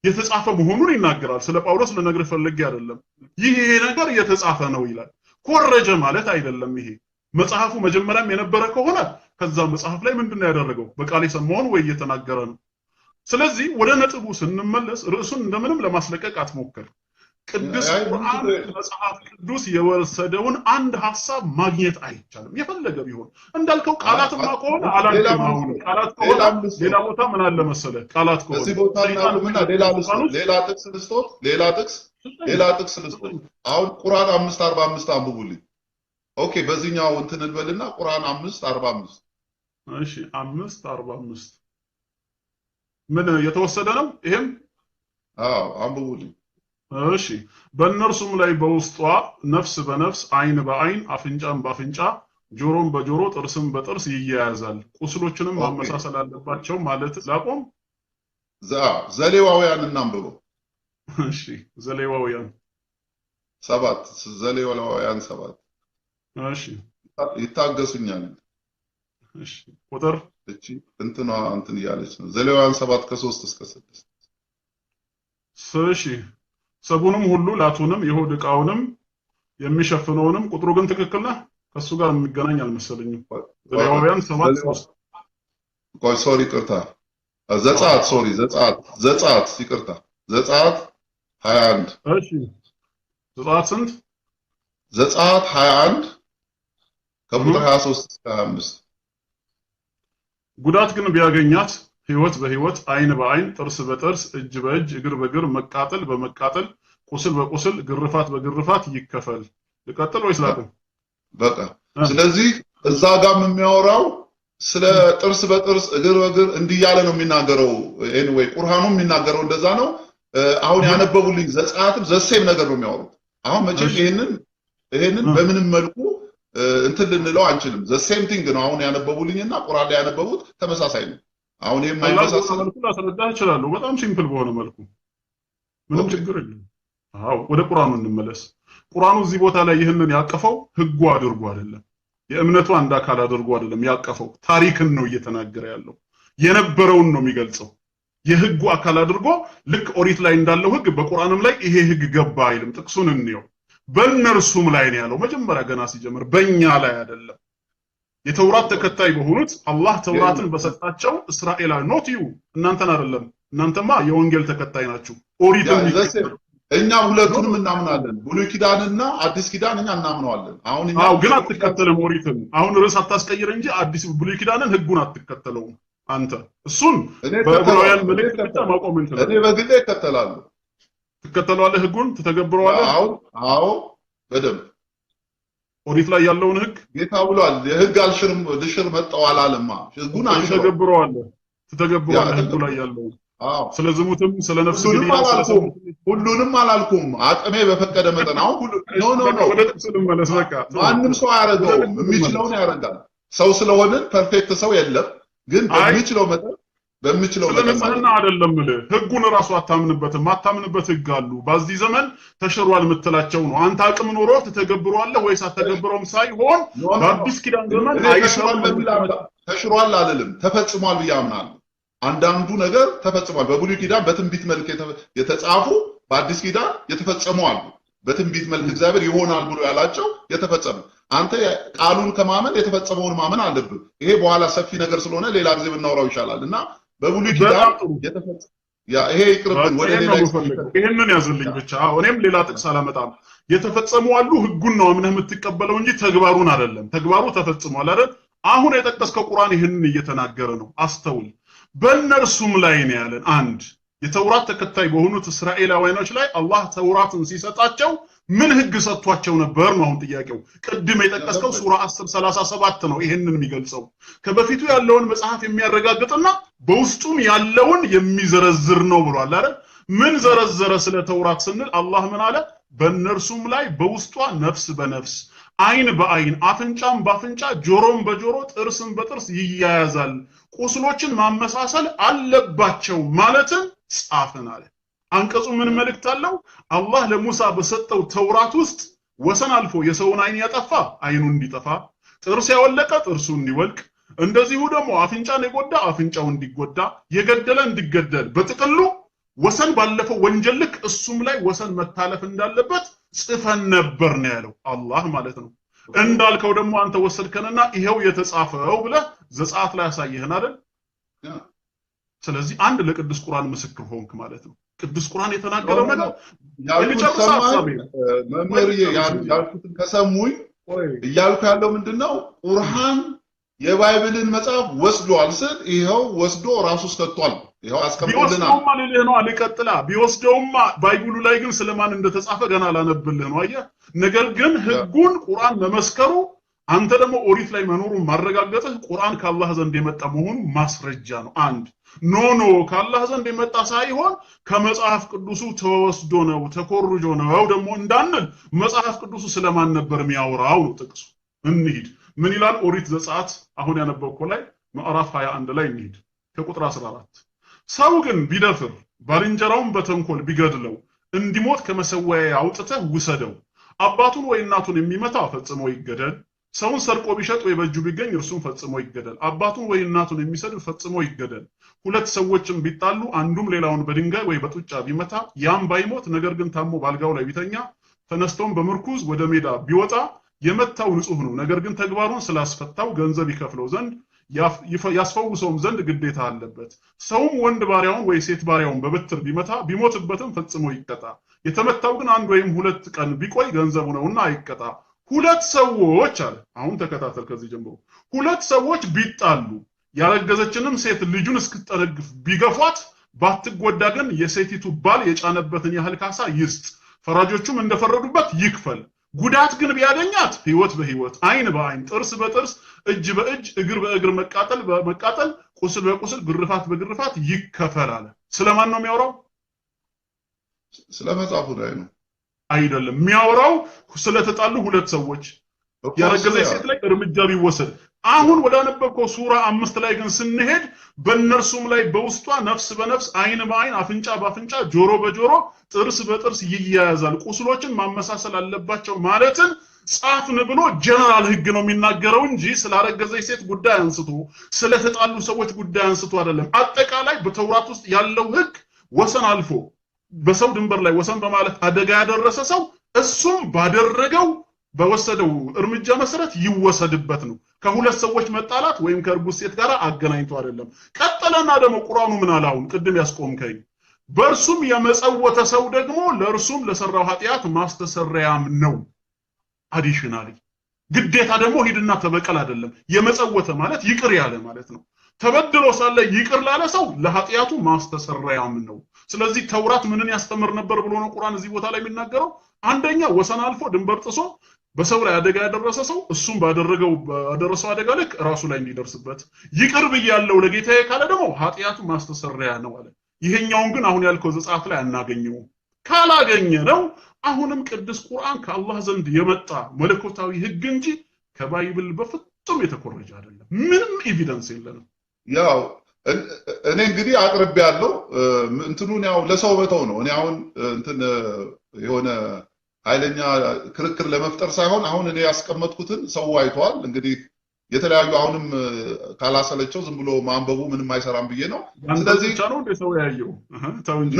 የተጻፈ መሆኑን ይናገራል። ስለ ጳውሎስ ልነግርህ ፈልጌ አይደለም፣ ይሄ ነገር የተጻፈ ነው ይላል። ኮረጀ ማለት አይደለም። ይሄ መጽሐፉ መጀመሪያም የነበረ ከሆነ ከዛ መጽሐፍ ላይ ምንድነው ያደረገው? በቃል የሰማውን ወይ እየተናገረ ነው። ስለዚህ ወደ ነጥቡ ስንመለስ ርዕሱን እንደምንም ለማስለቀቅ አትሞክር። ቅዱስ ቁርአን መጽሐፍ ቅዱስ የወሰደውን አንድ ሐሳብ ማግኘት አይቻልም። የፈለገ ቢሆን እንዳልከው ቃላትማ ከሆነ አላልከማውን ቃላት ከሆነ ሌላ ቦታ ምን አለ መሰለ ቃላት ከሆነ እዚህ ቦታ እናሉና ሌላ ጥቅስ ልስጦት አሁን ቁርአን 5:45 አንብቡልኝ። ኦኬ በዚህኛው እንትን እንበልና ቁርአን 5:45 እሺ 5:45 ምን የተወሰደ ነው? ይሄም አንብቡልኝ። እሺ በእነርሱም ላይ በውስጧ ነፍስ በነፍስ አይን በአይን አፍንጫም በአፍንጫ ጆሮም በጆሮ ጥርስም በጥርስ ይያያዛል፣ ቁስሎችንም ማመሳሰል አለባቸው ማለት ላቆም። ዘሌዋውያን እናንብበው። እሺ ዘሌዋውያን 7 እሺ ይታገሱኛል። እሺ ቁጥር እቺ እንትና እንትን እያለች ነው። ዘሌዋውያን 7 ከ3 እስከ 6 እሺ ሰቡንም ሁሉ ላቱንም የሆድ ዕቃውንም የሚሸፍነውንም ቁጥሩ ግን ትክክል ነው። ከሱ ጋር የሚገናኝ አልመሰለኝም። ዘሌዋውያን 7:3 ቆይ ሶሪ ይቅርታ፣ ዘጸአት ይቅርታ፣ ዘጸአት 21 እሺ ዘጸአት ስንት? ዘጸአት 21 ከቁጥር 23 እስከ 25 ጉዳት ግን ቢያገኛት ህይወት በህይወት አይን በአይን ጥርስ በጥርስ እጅ በእጅ እግር በእግር መቃጠል በመቃጠል ቁስል በቁስል ግርፋት በግርፋት ይከፈል። ልቀጥል ወይስ ላቁም? በቃ ስለዚህ እዛ ጋር የሚያወራው ስለ ጥርስ በጥርስ እግር በእግር እንዲያለ ነው የሚናገረው። ኤኒዌይ ቁርአኑም የሚናገረው እንደዛ ነው። አሁን ያነበቡልኝ ዘጸአትም ዘሴም ነገር ነው የሚያወሩት። አሁን መቼም ይሄንን በምንም መልኩ እንትን ልንለው አንችልም። ዘሴም ቲንግ ነው አሁን ያነበቡልኝና ቁርአን ላይ ያነበቡት ተመሳሳይ ነው። አሁን የማይመሳሰል መልኩ ላስረዳህ እችላለሁ። በጣም ሲምፕል በሆነ መልኩ ምንም ችግር የለም። ወደ ቁርአኑ እንመለስ። ቁርአኑ እዚህ ቦታ ላይ ይህንን ያቀፈው ህጉ አድርጎ አይደለም፣ የእምነቱ አንድ አካል አድርጎ አይደለም ያቀፈው። ታሪክን ነው እየተናገረ ያለው፣ የነበረውን ነው የሚገልጸው። የህጉ አካል አድርጎ ልክ ኦሪት ላይ እንዳለው ህግ በቁርአንም ላይ ይሄ ህግ ገባ አይልም። ጥቅሱን እንየው። በእነርሱም ላይ ነው ያለው። መጀመሪያ ገና ሲጀምር በእኛ ላይ አይደለም። የተውራት ተከታይ በሆኑት አላህ ተውራትን በሰጣቸው እስራኤላዊ ኖት ዩ እናንተን አይደለም። እናንተማ የወንጌል ተከታይ ናችሁ። ኦሪትን እኛ ሁለቱንም እናምናለን። ብሉይ ኪዳንና አዲስ ኪዳን እኛ እናምነዋለን። አሁን ግን አትከተልም ኦሪትን። አሁን ርዕስ አታስቀይር እንጂ አዲስ ብሉይ ኪዳንን ህጉን አትከተለውም አንተ። እሱን በዕብራውያን መልእክት ብቻ ማቆም እንችላለን። እኔ በግሌ እከተላለሁ። ትከተለዋለህ? ህጉን ትተገብረዋለህ? አዎ በደንብ ኦሪት ላይ ያለውን ህግ ጌታ ብሏል። የህግ አልሽርም ልሽር መጣው አላለማ። ህጉን ትተገብረዋለህ ህጉ ላይ ያለውን። ስለ ዝሙትም ስለ ነፍስ ግድያ ሁሉንም አላልኩም። አቅሜ በፈቀደ መጠን አሁን ወደ ጥቅሱ ልመለስ። በቃ ማንም ሰው አያረገውም፣ የሚችለውን ያደርጋል። ሰው ስለሆንን ፐርፌክት ሰው የለም፣ ግን በሚችለው መጠን ስለነጽህና አይደለም ልህ ህጉን ራሱ አታምንበትም። ማታምንበት ህግ አሉ በዚህ ዘመን ተሽሯል የምትላቸው ነው። አንተ አቅም ኖሮ ትተገብረዋለህ ወይስ አትተገብረውም ሳይሆን በአዲስ ኪዳን ዘመን ተሽሯል አልልም፣ ተፈጽሟል ብዬ አምናለሁ። አንዳንዱ ነገር ተፈጽሟል። በብሉይ ኪዳን በትንቢት መልክ የተጻፉ በአዲስ ኪዳን የተፈጸሙ አሉ። በትንቢት መልክ እግዚአብሔር ይሆናል ብሎ ያላቸው የተፈጸሙ። አንተ ቃሉን ከማመን የተፈጸመውን ማመን አለብህ። ይሄ በኋላ ሰፊ ነገር ስለሆነ ሌላ ጊዜ ብናወራው ይሻላል እና በብሉይ ኪዳን የተፈጸመ ይሄ ይቅርብን። ወደ ሌላ ይሄንን ያዝልኝ ብቻ። እኔም ሌላ ጥቅስ አላመጣም። የተፈጸሙ አሉ። ህጉን ነው አምነህ የምትቀበለው እንጂ ተግባሩን አይደለም። ተግባሩ ተፈጽሟል አይደል? አሁን የጠቀስከው ቁርአን ይሄንን እየተናገረ ነው። አስተውል። በእነርሱም ላይ ነው ያለን። አንድ የተውራት ተከታይ በሆኑት እስራኤላውያኖች ላይ አላህ ተውራትን ሲሰጣቸው ምን ህግ ሰጥቷቸው ነበር ነው አሁን ጥያቄው። ቅድም የጠቀስከው ሱራ 10:37 ነው ይሄንን የሚገልጸው። ከበፊቱ ያለውን መጽሐፍ የሚያረጋግጥና በውስጡም ያለውን የሚዘረዝር ነው ብሏል አይደል? ምን ዘረዘረ ስለ ተውራት ስንል አላህ ምን አለ? በእነርሱም ላይ በውስጧ ነፍስ በነፍስ አይን በአይን አፍንጫም በአፍንጫ ጆሮም በጆሮ ጥርስም በጥርስ ይያያዛል፣ ቁስሎችን ማመሳሰል አለባቸው ማለትን ጻፈን አለ። አንቀጹ ምን መልእክት አለው? አላህ ለሙሳ በሰጠው ተውራት ውስጥ ወሰን አልፎ የሰውን አይን ያጠፋ አይኑ እንዲጠፋ፣ ጥርስ ያወለቀ ጥርሱ እንዲወልቅ፣ እንደዚሁ ደግሞ አፍንጫን የጎዳ አፍንጫው እንዲጎዳ፣ የገደለ እንዲገደል፣ በጥቅሉ ወሰን ባለፈው ወንጀል ልክ እሱም ላይ ወሰን መታለፍ እንዳለበት ጽፈን ነበር ነው ያለው አላህ ማለት ነው። እንዳልከው ደግሞ አንተ ወሰድከንና ይሄው የተጻፈው ብለህ ዘጸአት ላይ ያሳየህን አይደል? ስለዚህ አንድ ለቅዱስ ቁርአን ምስክር ሆንክ ማለት ነው። ቅዱስ ቁርአን የተናገረው ነገር መምህር ያልኩትን ከሰሙኝ እያልኩ ያለው ምንድነው? ቁርአን የባይብልን መጽሐፍ ወስዷል ስል ይሄው ወስዶ ራሱ ሰጥቷል። ይሄው አስቀምጦልናል። ቢወስደውማ ልልህ ነው አልቀጥላ። ቢወስደውማ ባይብሉ ላይ ግን ስለማን እንደተጻፈ ገና አላነብልህ ነው። አየህ፣ ነገር ግን ህጉን ቁርአን መመስከሩ አንተ ደግሞ ኦሪት ላይ መኖሩን ማረጋገጥህ ቁርአን ከአላህ ዘንድ የመጣ መሆኑ ማስረጃ ነው። አንድ ኖ ከአላህ ዘንድ የመጣ ሳይሆን ከመጽሐፍ ቅዱሱ ተወስዶ ነው ተኮርጆ ነው ደግሞ እንዳንል መጽሐፍ ቅዱሱ ስለማን ነበር የሚያወራው ነው ጥቅሱ። እንሂድ። ምን ይላል ኦሪት ዘጸአት አሁን ያነበብከው ላይ ምዕራፍ 21 ላይ እንሂድ ከቁጥር 14 ሰው ግን ቢደፍር ባልንጀራውን በተንኮል ቢገድለው እንዲሞት ከመሰወያ አውጥተህ ውሰደው። አባቱን ወይ እናቱን የሚመታ ፈጽሞ ይገደል። ሰውን ሰርቆ ቢሸጥ ወይ በእጁ ቢገኝ እርሱም ፈጽሞ ይገደል። አባቱን ወይ እናቱን የሚሰድብ ፈጽሞ ይገደል። ሁለት ሰዎችም ቢጣሉ አንዱም ሌላውን በድንጋይ ወይ በጡጫ ቢመታ ያም ባይሞት ነገር ግን ታሞ ባልጋው ላይ ቢተኛ ተነስቶም በምርኩዝ ወደ ሜዳ ቢወጣ የመታው ንጹህ ነው። ነገር ግን ተግባሩን ስላስፈታው ገንዘብ ይከፍለው ዘንድ ያስፈውሰውም ዘንድ ግዴታ አለበት። ሰውም ወንድ ባሪያውን ወይ ሴት ባሪያውን በበትር ቢመታ ቢሞትበትም ፈጽሞ ይቀጣ። የተመታው ግን አንድ ወይም ሁለት ቀን ቢቆይ ገንዘቡ ነውና አይቀጣ። ሁለት ሰዎች አለ። አሁን ተከታተል ከዚህ ጀምሮ። ሁለት ሰዎች ቢጣሉ ያረገዘችንም ሴት ልጁን እስክትጠነግፍ ቢገፏት ባትጎዳ ግን የሴቲቱ ባል የጫነበትን ያህል ካሳ ይስጥ። ፈራጆቹም እንደፈረዱበት ይክፈል። ጉዳት ግን ቢያገኛት ህይወት በህይወት አይን በአይን ጥርስ በጥርስ እጅ በእጅ እግር በእግር መቃጠል በመቃጠል ቁስል በቁስል ግርፋት በግርፋት ይከፈል አለ። ስለማን ነው የሚያወራው? ስለመጽሐፉ ላይ ነው አይደለም የሚያወራው። ስለተጣሉ ሁለት ሰዎች ያረገዘች ሴት ላይ እርምጃ ቢወሰድ። አሁን ወደ አነበብከው ሱራ 5 ላይ ግን ስንሄድ በእነርሱም ላይ በውስጧ ነፍስ በነፍስ አይን በአይን አፍንጫ በአፍንጫ ጆሮ በጆሮ ጥርስ በጥርስ ይያያዛል፣ ቁስሎችን ማመሳሰል አለባቸው ማለትን ጻፍን ብሎ ጀነራል ህግ ነው የሚናገረው እንጂ ስላረገዘች ሴት ጉዳይ አንስቶ ስለተጣሉ ሰዎች ጉዳይ አንስቶ አይደለም። አጠቃላይ በተውራት ውስጥ ያለው ህግ ወሰን አልፎ በሰው ድንበር ላይ ወሰን በማለት አደጋ ያደረሰ ሰው እሱም ባደረገው በወሰደው እርምጃ መሰረት ይወሰድበት ነው። ከሁለት ሰዎች መጣላት ወይም ከእርጉዝ ሴት ጋር አገናኝቶ አይደለም። ቀጠለና ደግሞ ቁርአኑ ምን አላውን ቅድም ያስቆምከኝ በእርሱም የመጸወተ ሰው ደግሞ ለእርሱም ለሰራው ኃጢአት ማስተሰሪያም ነው። አዲሽናሊ ግዴታ ደግሞ ሂድና ተበቀል አይደለም። የመጸወተ ማለት ይቅር ያለ ማለት ነው። ተበድሎ ሳለ ይቅር ላለ ሰው ለኃጢአቱ ማስተሰሪያም ነው። ስለዚህ ተውራት ምንን ያስተምር ነበር ብሎ ነው ቁርአን እዚህ ቦታ ላይ የሚናገረው? አንደኛ ወሰን አልፎ ድንበር ጥሶ በሰው ላይ አደጋ ያደረሰ ሰው እሱም ባደረሰው አደጋ ልክ ራሱ ላይ እንዲደርስበት ይቅር ብያለሁ ለጌታዬ ካለ ደግሞ ኃጢአቱ ማስተሰሪያ ነው አለ። ይሄኛውን ግን አሁን ያልከው ዘጸአት ላይ አናገኘው። ካላገኘ ነው አሁንም ቅዱስ ቁርአን ከአላህ ዘንድ የመጣ መለኮታዊ ህግ እንጂ ከባይብል በፍጹም የተኮረጀ አይደለም። ምንም ኤቪደንስ የለንም። ያው እኔ እንግዲህ አቅርቤ ያለው እንትኑን ያው ለሰው በተው ነው። እኔ አሁን እንትን የሆነ ኃይለኛ ክርክር ለመፍጠር ሳይሆን አሁን እኔ ያስቀመጥኩትን ሰው አይቷል። እንግዲህ የተለያዩ አሁንም ካላሰለቸው ዝም ብሎ ማንበቡ ምንም አይሰራም ብዬ ነው። ስለዚህ ብቻ ነው እንደ ሰው ያየው ታው እንጂ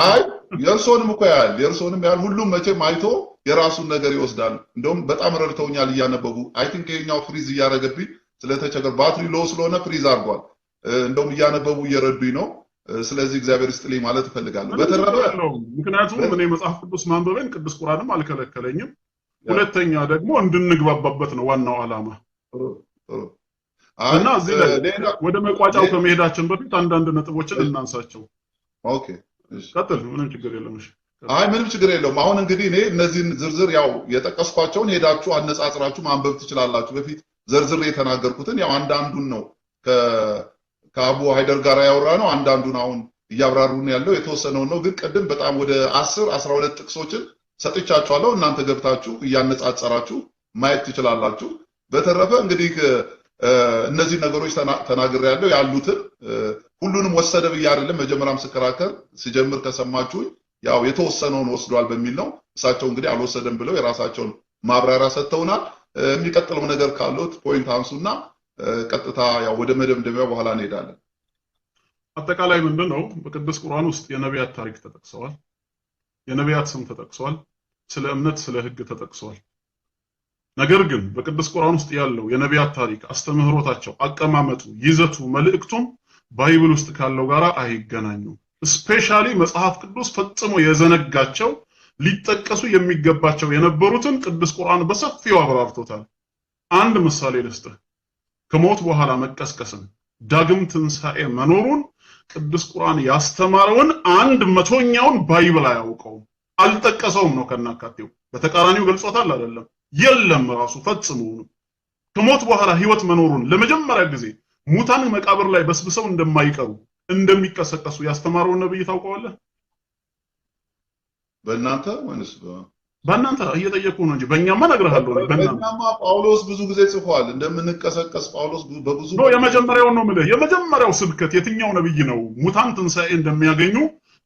አይ የእርሶንም እኮ ያያል የእርሶንም ያያል ሁሉም መቼም አይቶ የራሱን ነገር ይወስዳል። እንደውም በጣም ረድተውኛል እያነበቡ አይ ቲንክ ይሄኛው ፍሪዝ እያደረገብኝ ስለተቸገር ባትሪ ሎ ስለሆነ ፍሪዝ አድርጓል። እንደውም እያነበቡ እየረዱኝ ነው። ስለዚህ እግዚአብሔር ይስጥልኝ ማለት እፈልጋለሁ። በተረፈ ምክንያቱም እኔ መጽሐፍ ቅዱስ ማንበብን ቅዱስ ቁርአንም አልከለከለኝም። ሁለተኛ ደግሞ እንድንግባባበት ነው ዋናው ዓላማ። እና እዚህ ላይ ወደ መቋጫው ከመሄዳችን በፊት አንዳንድ ነጥቦችን እናንሳቸው። ኦኬ እሺ ቀጥል። ምንም ችግር የለም። እሺ አይ ምንም ችግር የለውም። አሁን እንግዲህ እኔ እነዚህን ዝርዝር ያው የጠቀስኳቸውን ሄዳችሁ አነጻጽራችሁ ማንበብ ትችላላችሁ። በፊት ዝርዝር የተናገርኩትን ያው አንዳንዱን ነው ከአቡ ሃይደር ጋር ያወራ ነው። አንዳንዱን አሁን እያብራሩን ያለው የተወሰነው ነው። ግን ቅድም በጣም ወደ 10 12 ጥቅሶችን ሰጥቻችኋለሁ። እናንተ ገብታችሁ እያነጻጸራችሁ ማየት ትችላላችሁ። በተረፈ እንግዲህ እነዚህ ነገሮች ተናግሬያለሁ። ያሉትን ሁሉንም ወሰደ ብዬ አይደለም መጀመሪያም ስከራከር ሲጀምር ከሰማችሁ ያው የተወሰነውን ወስዷል በሚል ነው። እሳቸው እንግዲህ አልወሰደም ብለው የራሳቸውን ማብራሪያ ሰጥተውናል። የሚቀጥለው ነገር ካሉት ፖይንት አንሱና ቀጥታ ያው ወደ መደምደሚያው በኋላ እንሄዳለን። አጠቃላይ ምንድነው በቅዱስ ቁርአን ውስጥ የነቢያት ታሪክ ተጠቅሰዋል። የነቢያት ስም ተጠቅሰዋል። ስለ እምነት ስለ ህግ ተጠቅሰዋል። ነገር ግን በቅዱስ ቁርአን ውስጥ ያለው የነቢያት ታሪክ አስተምህሮታቸው፣ አቀማመጡ፣ ይዘቱ፣ መልእክቱም ባይብል ውስጥ ካለው ጋራ አይገናኙም። ስፔሻሊ መጽሐፍ ቅዱስ ፈጽሞ የዘነጋቸው ሊጠቀሱ የሚገባቸው የነበሩትን ቅዱስ ቁርአን በሰፊው አብራርቶታል። አንድ ምሳሌ ልስጥህ። ከሞት በኋላ መቀስቀስን ዳግም ትንሣኤ መኖሩን ቅዱስ ቁርአን ያስተማረውን 1/100ኛውን ባይብል አያውቀውም፣ አልጠቀሰውም ነው ከናካቴው። በተቃራኒው ገልጾታል አይደለም፣ የለም ራሱ ፈጽሞ ነው። ከሞት በኋላ ህይወት መኖሩን ለመጀመሪያ ጊዜ ሙታን መቃብር ላይ በስብሰው እንደማይቀሩ እንደሚቀሰቀሱ ያስተማረውን ነብይ ታውቀዋለህ? በእናንተ ወይስ በእናንተ እየጠየቁ ነው እንጂ በእኛማ እነግርሃለሁ። በእኛማ ጳውሎስ ብዙ ጊዜ ጽፏል እንደምንቀሰቀስ። ጳውሎስ በብዙ ነው የመጀመሪያው ነው የምልህ። የመጀመሪያው ስብከት የትኛው ነብይ ነው? ሙታን ትንሣኤ እንደሚያገኙ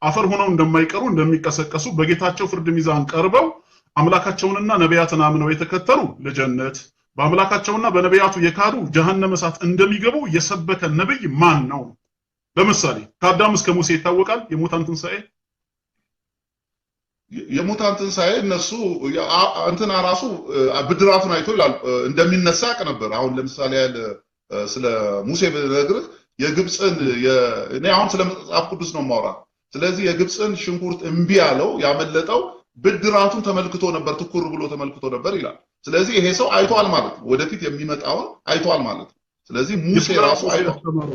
አፈር ሆነው እንደማይቀሩ እንደሚቀሰቀሱ በጌታቸው ፍርድ ሚዛን ቀርበው አምላካቸውንና ነቢያትን አምነው የተከተሉ ለጀነት በአምላካቸውና በነቢያቱ የካዱ ጀሃነም እሳት እንደሚገቡ የሰበከ ነብይ ማን ነው? ለምሳሌ ከአዳም እስከ ሙሴ ይታወቃል የሙታን ትንሣኤ። የሙታን ትንሣኤ እነሱ እንትና ራሱ ብድራቱን አይቶ ይላል እንደሚነሳ ያውቅ ነበር። አሁን ለምሳሌ ያለ ስለ ሙሴ ብነግርህ የግብፅን እኔ አሁን ስለ መጽሐፍ ቅዱስ ነው የማወራ። ስለዚህ የግብፅን ሽንኩርት እምቢ ያለው ያመለጠው ብድራቱን ተመልክቶ ነበር፣ ትኩር ብሎ ተመልክቶ ነበር ይላል። ስለዚህ ይሄ ሰው አይቷል ማለት ነው፣ ወደፊት የሚመጣውን አይቷል ማለት ነው። ስለዚህ ሙሴ ራሱ አይቷል።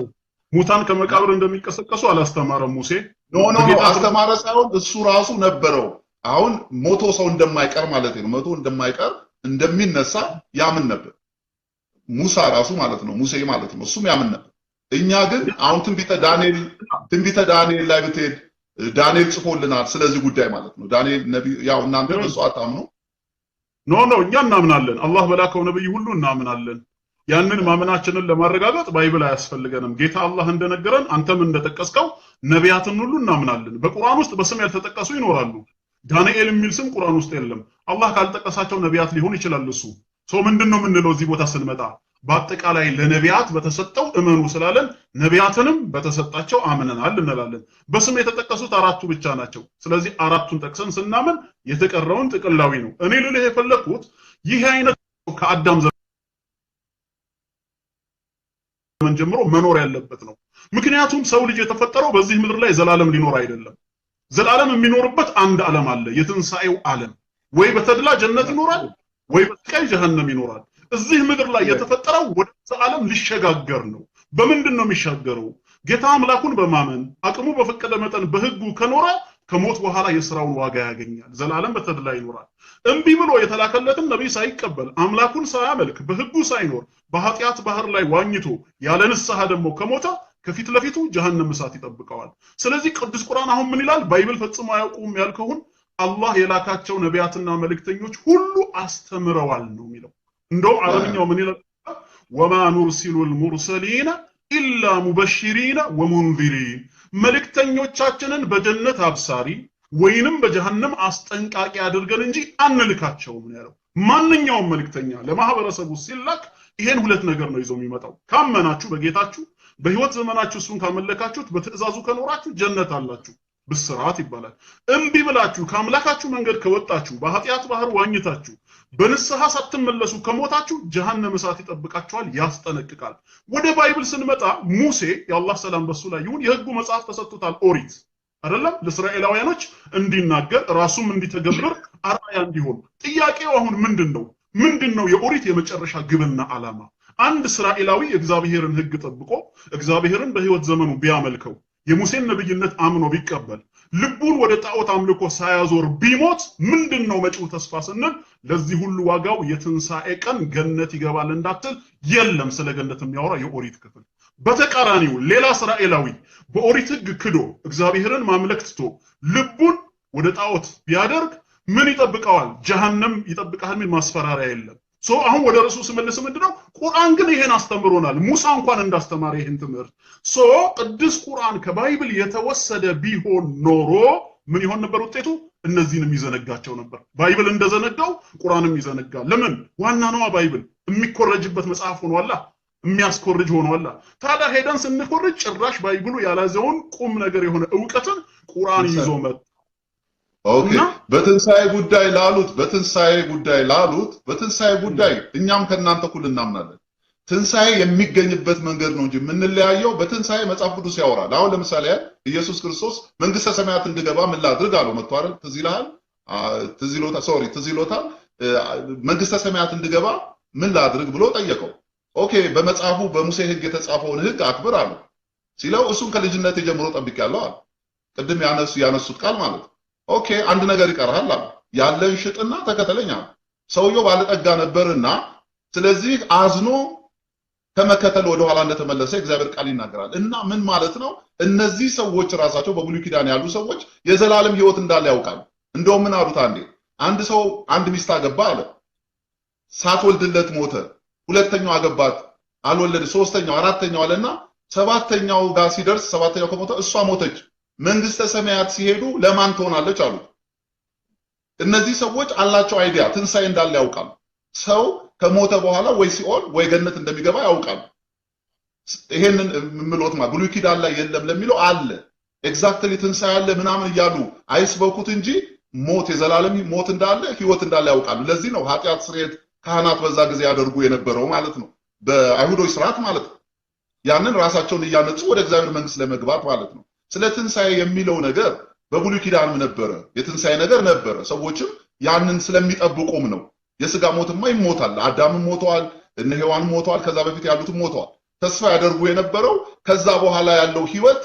ሙታን ከመቃብር እንደሚቀሰቀሱ አላስተማረም ሙሴ። ኖ አስተማረ ሳይሆን እሱ ራሱ ነበረው። አሁን ሞቶ ሰው እንደማይቀር ማለት ነው፣ ሞቶ እንደማይቀር እንደሚነሳ ያምን ነበር ሙሳ ራሱ ማለት ነው፣ ሙሴ ማለት ነው። እሱም ያምን ነበር። እኛ ግን አሁን ትንቢተ ዳንኤል ላይ ብትሄድ ዳንኤል ጽፎልናል ስለዚህ ጉዳይ ማለት ነው። ዳንኤል ነብይ ያው እናንተ በሱ አታምኑ። ኖ እኛ እናምናለን። አላህ በላከው ነብይ ሁሉ እናምናለን። ያንን ማመናችንን ለማረጋገጥ ባይብል አያስፈልገንም። ጌታ አላህ እንደነገረን አንተም እንደጠቀስከው ነቢያትን ሁሉ እናምናለን። በቁርአን ውስጥ በስም ያልተጠቀሱ ይኖራሉ። ዳንኤል የሚል ስም ቁርአን ውስጥ የለም። አላህ ካልጠቀሳቸው ነቢያት ሊሆን ይችላል እሱ። ምንድነው የምንለው እዚህ ቦታ ስንመጣ? በአጠቃላይ ለነቢያት በተሰጠው እመኑ ስላለን ነቢያትንም በተሰጣቸው አምነናል እንላለን። በስም የተጠቀሱት 4ቱ ብቻ ናቸው። ስለዚህ 4ቱን ጠቅሰን ስናምን የተቀረውን ጥቅላዊ ነው። እኔ ልልህ የፈለኩት ይህ አይነት ከአዳም ዘመን ጀምሮ መኖር ያለበት ነው። ምክንያቱም ሰው ልጅ የተፈጠረው በዚህ ምድር ላይ ዘላለም ሊኖር አይደለም። ዘላለም የሚኖርበት አንድ ዓለም አለ፣ የትንሣኤው ዓለም። ወይ በተድላ ጀነት ይኖራል፣ ወይ በስቃይ ጀሃነም ይኖራል። እዚህ ምድር ላይ የተፈጠረው ወደ ዘላለም ሊሸጋገር ነው። በምንድን ነው የሚሻገረው? ጌታ አምላኩን በማመን አቅሙ በፈቀደ መጠን በህጉ ከኖረ ከሞት በኋላ የሥራውን ዋጋ ያገኛል፣ ዘላለም በተድላ ይኖራል። እምቢ ብሎ የተላከለትን ነብይ ሳይቀበል አምላኩን ሳያመልክ በህጉ ሳይኖር በኃጢአት ባህር ላይ ዋኝቶ ያለ ንስሐ ደግሞ ከሞተ ከፊት ለፊቱ ጀሃነም እሳት ይጠብቀዋል። ስለዚህ ቅዱስ ቁርአን አሁን ምን ይላል? ባይብል ፈጽሞ አያውቁም ያልከውን አላህ የላካቸው ነቢያትና መልእክተኞች ሁሉ አስተምረዋል ነው የሚለው። እንደው አረብኛው ምን ይላል? ወማ ኑርሲሉል ሙርሰሊና ኢላ ሙበሽሪና ወሙንዚሪን፣ መልእክተኞቻችንን በጀነት አብሳሪ ወይንም በጀሃነም አስጠንቃቂ አድርገን እንጂ አንልካቸውም ነው ያለው። ማንኛውም መልእክተኛ ለማህበረሰቡ ሲላክ ይሄን ሁለት ነገር ነው ይዞ የሚመጣው። ካመናችሁ በጌታችሁ በህይወት ዘመናችሁ እሱን ካመለካችሁት በትእዛዙ ከኖራችሁ ጀነት አላችሁ ብስራት ይባላል። እምቢ ብላችሁ ከአምላካችሁ መንገድ ከወጣችሁ በኃጢአት ባህር ዋኝታችሁ በንስሐ ሳትመለሱ ከሞታችሁ ጀሃነም እሳት ይጠብቃችኋል ያስጠነቅቃል። ወደ ባይብል ስንመጣ ሙሴ የአላህ ሰላም በሱ ላይ ይሁን የህጉ መጽሐፍ ተሰጥቶታል ኦሪት አይደለም ለእስራኤላውያኖች እንዲናገር ራሱም እንዲተገብር አርአያ እንዲሆን። ጥያቄው አሁን ምንድነው የኦሪት የመጨረሻ ግብና ዓላማ? አንድ እስራኤላዊ እግዚአብሔርን ህግ ጠብቆ እግዚአብሔርን በህይወት ዘመኑ ቢያመልከው የሙሴን ነብይነት አምኖ ቢቀበል ልቡን ወደ ጣዖት አምልኮ ሳያዞር ቢሞት ምንድነው መጪው ተስፋ ስንል ለዚህ ሁሉ ዋጋው የትንሳኤ ቀን ገነት ይገባል እንዳትል የለም ስለ ገነት የሚያወራ የኦሪት ክፍል። በተቃራኒው ሌላ እስራኤላዊ በኦሪት ህግ ክዶ እግዚአብሔርን ማምለክ ትቶ ልቡን ወደ ጣዖት ቢያደርግ ምን ይጠብቀዋል? ጀሃነም ይጠብቃል። ምን ማስፈራሪያ የለም። አሁን ወደ ራሱ ስመልስ ምንድነው ቁርአን ግን ይሄን አስተምሮናል። ሙሳ እንኳን እንዳስተማረ ይሄን ትምህርት ቅዱስ ቁርአን ከባይብል የተወሰደ ቢሆን ኖሮ ምን ይሆን ነበር ውጤቱ? እነዚህንም ይዘነጋቸው ነበር። ባይብል እንደዘነጋው ቁርአንም ይዘነጋል። ለምን? ዋና ነው ባይብል የሚኮረጅበት መጽሐፍ ሆኗል፣ የሚያስኮርጅ ሆኗል። ታዲያ ሄደን ስንኮርጅ ጭራሽ ባይብሉ ያላዘውን ቁም ነገር የሆነ ዕውቀትን ቁርአን ይዞ መጣ። ኦኬ በትንሳኤ ጉዳይ እኛም ከናንተ እኩል እናምናለን። ትንሳኤ የሚገኝበት መንገድ ነው እንጂ የምንለያየው በትንሳኤ መጽሐፍ ቅዱስ ያወራል። አሁን ለምሳሌ ኢየሱስ ክርስቶስ መንግስተ ሰማያት እንድገባ ምን ላድርግ አለው። መጥቶ አይደል? ትዝ ይሎታል። መንግስተ ሰማያት እንድገባ ምን ላድርግ ብሎ ጠየቀው። ኦኬ በመጽሐፉ በሙሴ ህግ የተጻፈውን ህግ አክብር አለው። ሲለው እሱን ከልጅነት ጀምሮ ጠብቄያለሁ አለ። ቅድም ያነሱት ቃል ማለት ነው። ኦኬ አንድ ነገር ይቀርሃል አለ። ያለን ሽጥና ተከተለኝ አለ። ሰውየው ባለጠጋ ነበርና ስለዚህ አዝኖ ከመከተል ወደ ኋላ እንደተመለሰ እግዚአብሔር ቃል ይናገራል። እና ምን ማለት ነው? እነዚህ ሰዎች ራሳቸው በብሉይ ኪዳን ያሉ ሰዎች የዘላለም ህይወት እንዳለ ያውቃሉ። እንደው ምን አሉት? አንድ ሰው አንድ ሚስት አገባ አለ። ሳትወልድለት ሞተ። ሁለተኛው አገባት አልወለደ። ሶስተኛው አራተኛው አለና ሰባተኛው ጋር ሲደርስ ሰባተኛው ከሞተ እሷ ሞተች። መንግስተ ሰማያት ሲሄዱ ለማን ትሆናለች አሉ። እነዚህ ሰዎች አላቸው አይዲያ ትንሳኤ እንዳለ ያውቃሉ። ሰው ከሞተ በኋላ ወይ ሲኦል ወይ ገነት እንደሚገባ ያውቃሉ። ይሄንን ምሎት ብሉይ ኪዳን ላይ የለም ለሚለው አለ። ኤግዛክትሊ ትንሳኤ አለ ምናምን እያሉ አይስበኩት እንጂ ሞት የዘላለም ሞት እንዳለ ህይወት እንዳለ ያውቃሉ። ለዚህ ነው ኃጢአት ስርየት ካህናት በዛ ጊዜ ያደርጉ የነበረው ማለት ነው። በአይሁዶች ስርዓት ማለት ነው። ያንን ራሳቸውን እያነጹ ወደ እግዚአብሔር መንግስት ለመግባት ማለት ነው። ስለ ትንሳኤ የሚለው ነገር በብሉይ ኪዳንም ነበረ። የትንሳኤ ነገር ነበረ። ሰዎችም ያንን ስለሚጠብቁም ነው። የሥጋ ሞትማ ይሞታል። አዳምም ሞተዋል፣ እነ ሔዋንም ሞተዋል፣ ከዛ በፊት ያሉትም ሞተዋል። ተስፋ ያደርጉ የነበረው ከዛ በኋላ ያለው ህይወት